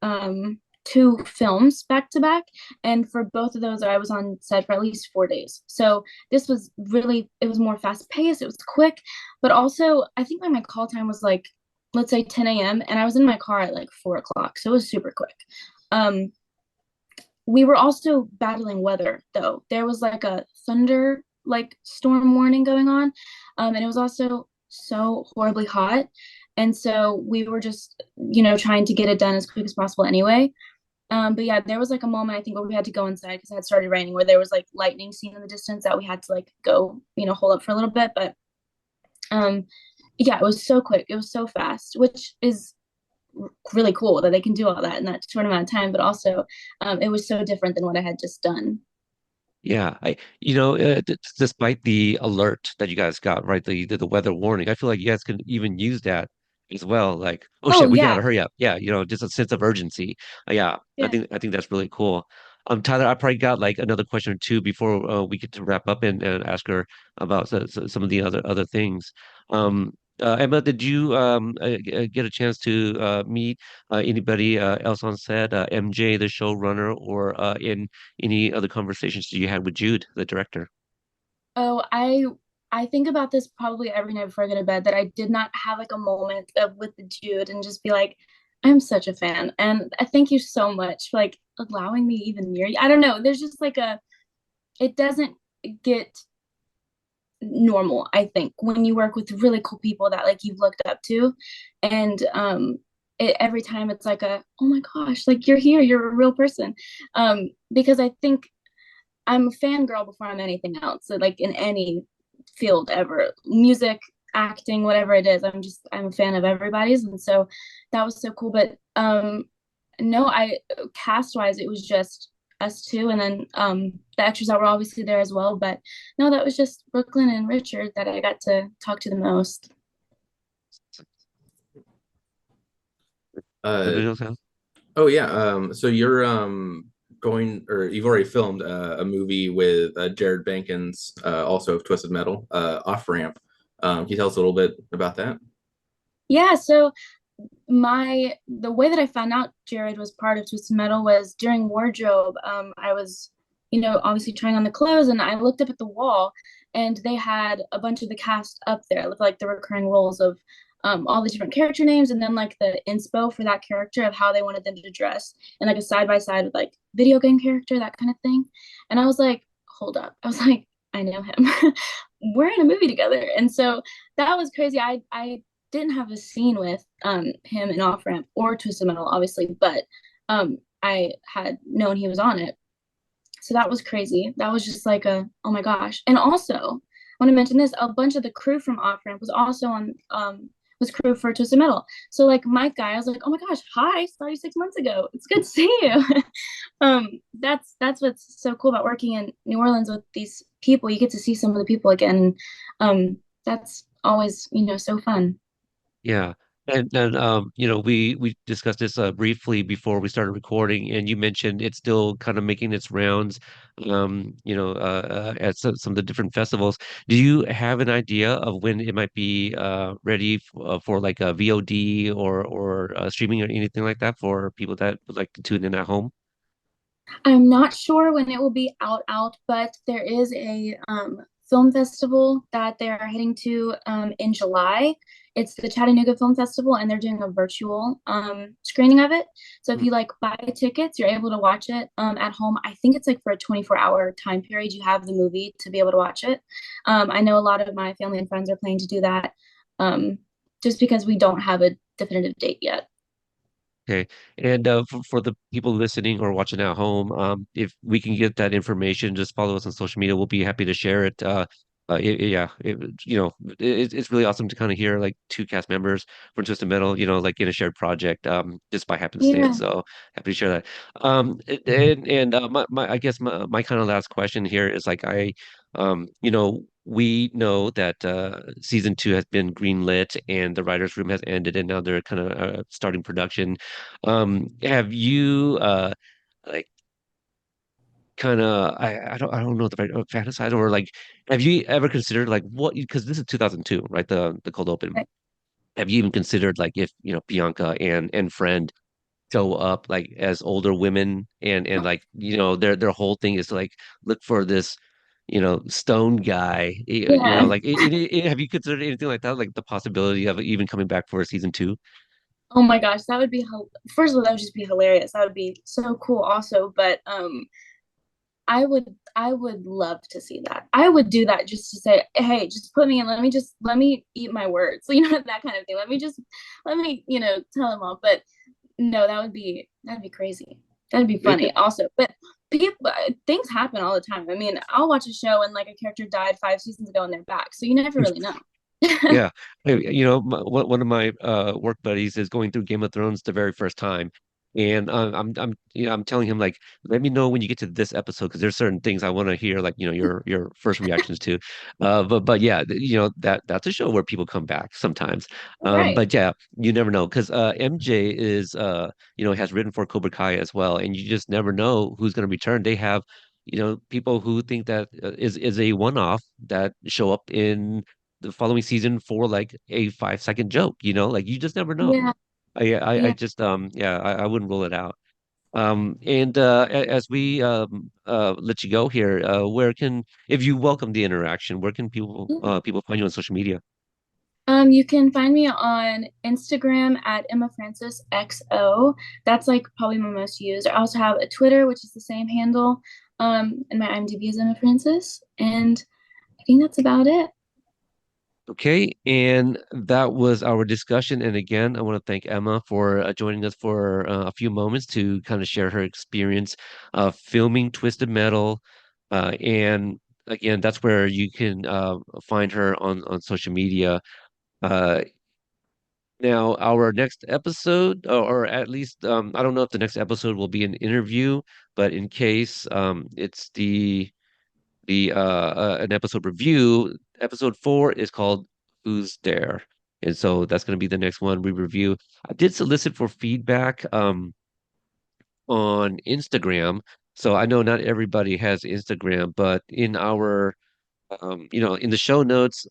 two films back to back, and for both of those I was on set for at least 4 days. So this was really, it was more fast paced, it was quick, but also I think my call time was like, let's say 10 a.m. and I was in my car at like 4 o'clock, so it was super quick. um we were also battling weather though. There was like a thunder like storm warning going on, and it was also so horribly hot, and so we were just trying to get it done as quick as possible anyway. But yeah, there was like a moment I think where we had to go inside because it had started raining, where there was like lightning seen in the distance that we had to like go hold up for a little bit. But um yeah, it was so quick, it was so fast, which is really cool that they can do all that in that short amount of time. But also, it was so different than what I had just done. Yeah, despite the alert that you guys got, right, the weather warning, I feel like you guys can even use that as well. Like, oh Oh shit, we yeah, gotta hurry up. Yeah, just a sense of urgency. Yeah, I yeah. think that's really cool. Tyler, I probably got like another question or two before we get to wrap up and ask her about some of the other things. Emma, did you get a chance to meet anybody else on set, MJ, the showrunner, or in any other conversations you had with Jude, the director? Oh, I think about this probably every night before I go to bed, that I did not have like a moment of with the Jude and just be like, I'm such a fan, and I thank you so much for like allowing me even near you. I don't know. There's just like it doesn't get normal, I think, when you work with really cool people that like you've looked up to. And every time it's like oh my gosh, like you're here, you're a real person. Because I think I'm a fangirl before I'm anything else. So like in any field ever, music, acting, whatever it is, I'm a fan of everybody's. And so that was so cool. But no, I cast wise, it was just us two, and then the extras that were obviously there as well. But no, that was just Brooklyn and Richard that I got to talk to the most. Uh, Anybody else have? oh yeah. So you're going, or you've already filmed a movie with Jared Bankins, also of Twisted Metal, Off Ramp. Can you tell us a little bit about that? Yeah, so the way that I found out Jared was part of Twisted Metal was during wardrobe. I was, obviously trying on the clothes, and I looked up at the wall, and they had a bunch of the cast up there with like the recurring roles of all the different character names, and then like the inspo for that character of how they wanted them to dress, and like a side by side with like video game character, that kind of thing. And I was like, hold up. I was like, I know him. We're in a movie together. And so that was crazy. I didn't have a scene with him in Off Ramp or Twisted Metal, obviously, but I had known he was on it. So that was crazy. That was just like oh my gosh. And also, I want to mention this, a bunch of the crew from Off Ramp was also on was crew for Twisted Metal. So like Mike guy, I was like, oh my gosh, hi, saw you 6 months ago. It's good to see you. That's what's so cool about working in New Orleans with these people. You get to see some of the people again. That's always, so fun. Yeah. And we discussed this briefly before we started recording, and you mentioned it's still kind of making its rounds, at some of the different festivals. Do you have an idea of when it might be ready for like a VOD or streaming or anything like that for people that would like to tune in at home? I'm not sure when it will be out, but there is a film festival that they're heading to in July. It's the Chattanooga Film Festival, and they're doing a virtual screening of it. So if Mm. you like buy tickets, you're able to watch it at home. I think it's like for a 24-hour time period. You have the movie to be able to watch it. I know a lot of my family and friends are planning to do that, um, just because we don't have a definitive date yet. Okay. And for the people listening or watching at home, if we can get that information, just follow us on social media. We'll be happy to share it. Yeah, it's really awesome to kind of hear like two cast members from Twisted Metal, like in a shared project, just by happenstance. Yeah. So happy to share that. And I guess my kind of last question here is like we know that season two has been greenlit and the writers' room has ended, and now they're kind of starting production. Have you like kind of I don't know the right fantasize or like have you ever considered like what because this is 2002, right? The cold open. Right. Have you even considered like if Bianca and friend show up like as older women and like their whole thing is to like look for this stone guy Yeah. like have you considered anything like that like the possibility of even coming back for a season two? Oh my gosh, that would be first of all, that would just be hilarious. That would be so cool also, but I would love to see that. I would do that just to say, hey, just put me in. Let me eat my words. That kind of thing. Let me, tell them all. But no, that'd be crazy. That'd be funny also. But people things happen all the time. I mean, I'll watch a show and like a character died 5 seasons ago and they're back. So you never really know. Yeah. Hey, one of my work buddies is going through Game of Thrones the very first time. And I'm telling him like let me know when you get to this episode because there's certain things I want to hear like your first reactions to. But yeah, that's a show where people come back sometimes. Right. But yeah, you never know because MJ is has written for Cobra Kai as well, and you just never know who's going to return. They have people who think that is a one-off that show up in the following season for like a 5 second joke, like you just never know. Yeah. I Yeah. just yeah, I wouldn't rule it out. And as we let you go here, where can if you welcome the interaction, where can people find you on social media? You can find me on Instagram at Emma Francis XO. That's like probably my most used. I also have a Twitter, which is the same handle. And my IMDb is Emma Francis. And I think that's about it. Okay, and that was our discussion. And again, I want to thank Emma for joining us for a few moments to kind of share her experience filming Twisted Metal. And again, that's where you can find her on social media. Uh, Now, our next episode, or at least I don't know if the next episode will be an interview, but in case it's the an episode review. Episode 4 is called Who's There? And so that's going to be the next one we review. I did solicit for feedback on Instagram. So I know not everybody has Instagram, but in our in the show notes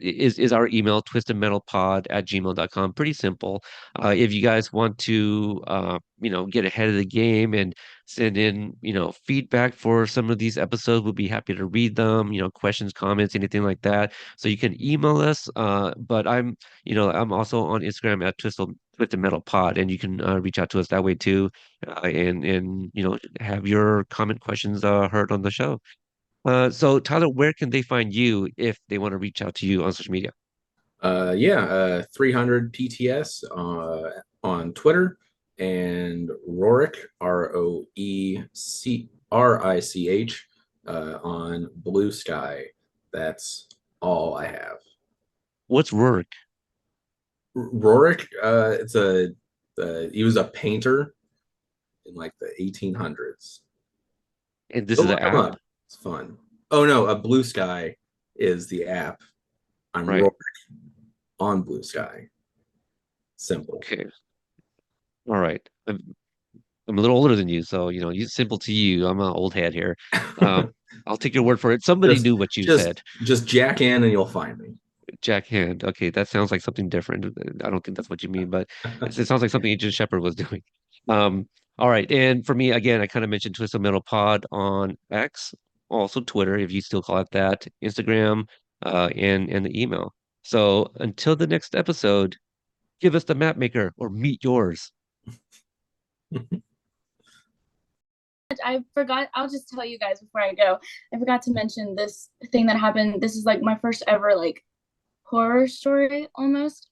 is our email, twistedmetalpod@gmail.com. Pretty simple. If you guys want to, get ahead of the game and send in, feedback for some of these episodes, we'll be happy to read them, questions, comments, anything like that. So you can email us. But I'm also on Instagram at Twisted Metal Pod, and you can reach out to us that way too, and have your comment questions heard on the show. So Tyler, where can they find you if they want to reach out to you on social media? Yeah, 300 PTS on Twitter and Rorick, ROECRICH, on Blue Sky. That's all I have. What's Rurik? Rorick, he was a painter in like the 1800s. And this Go is an look him app, up. It's fun. Oh no, a Blue Sky is the app. I'm right? Rorick on Blue Sky. Simple. Okay, all right. I'm a little older than you, so you simple to you. I'm an old head here. Um, I'll take your word for it. Somebody just knew what you just said. just jack in and you'll find me. Jack Hand. Okay, that sounds like something different. I don't think that's what you mean, but it sounds like something Agent Shepard was doing. All right. And for me, again, I kind of mentioned Twisted Metal Pod on X, also Twitter, if you still call it that, Instagram, and the email. So until the next episode, give us the map maker or meet yours. I forgot. I'll just tell you guys before I go. I forgot to mention this thing that happened. This is like my first ever like horror story almost.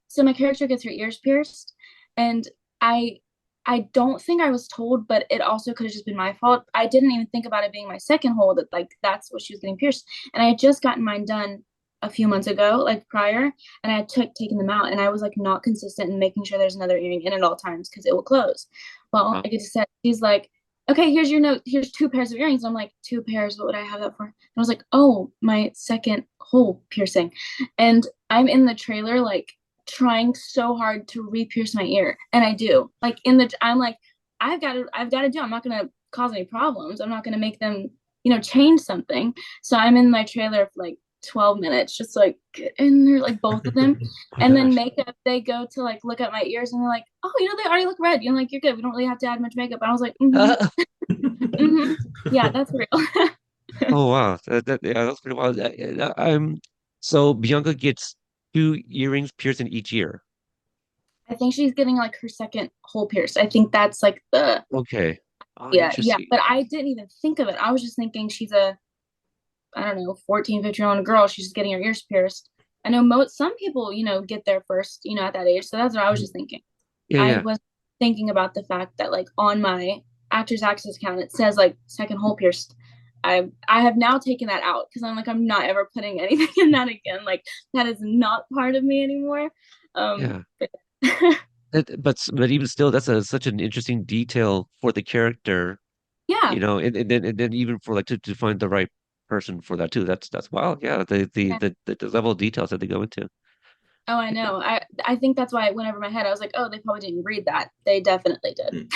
So my character gets her ears pierced, and I I don't think I was told, but it also could have just been my fault. I didn't even think about it being my second hole that like that's what she was getting pierced. And I had just gotten mine done a few months ago, like prior, and I had taken them out and I was like not consistent in making sure there's another earring in at all times because it will close. Well, Huh? I get to set she's like, okay, here's your note, here's 2 pairs of earrings. I'm like, 2 pairs, what would I have that for? And I was like, oh, my second hole piercing. And I'm in the trailer like trying so hard to re-pierce my ear, and I do. Like I'm like, I've got to do. I'm not gonna cause any problems. I'm not gonna make them, change something. So I'm in my trailer for like 12 minutes, just like get in there, like both of them. Oh And then gosh. makeup, they go to like look at my ears and they're like, oh, they already look red. You're like, you're good. We don't really have to add much makeup. And I was like, mm-hmm. Yeah, that's real. Oh wow. Yeah, that's pretty wild. So Bianca gets two earrings pierced in each ear. I think she's getting like her second hole pierced. I think that's like the Okay. Oh, yeah, yeah. interesting. But I didn't even think of it. I was just thinking she's a, I don't know, 14, 15-year-old girl. She's just getting her ears pierced. I know some people, get there first, at that age. So that's what I was just thinking. Yeah, I yeah. was thinking about the fact that like on my Actors Access account, it says like second hole pierced. I have now taken that out because I'm like, I'm not ever putting anything in that again. Like that is not part of me anymore. Yeah. But But even still, that's such an interesting detail for the character, yeah. and then even for like to find the right person for that too. That's wow. Yeah, the level of details that they go into. Oh, I Yeah. know. I think that's why it went over my head. I was like, oh, they probably didn't read that. They definitely did.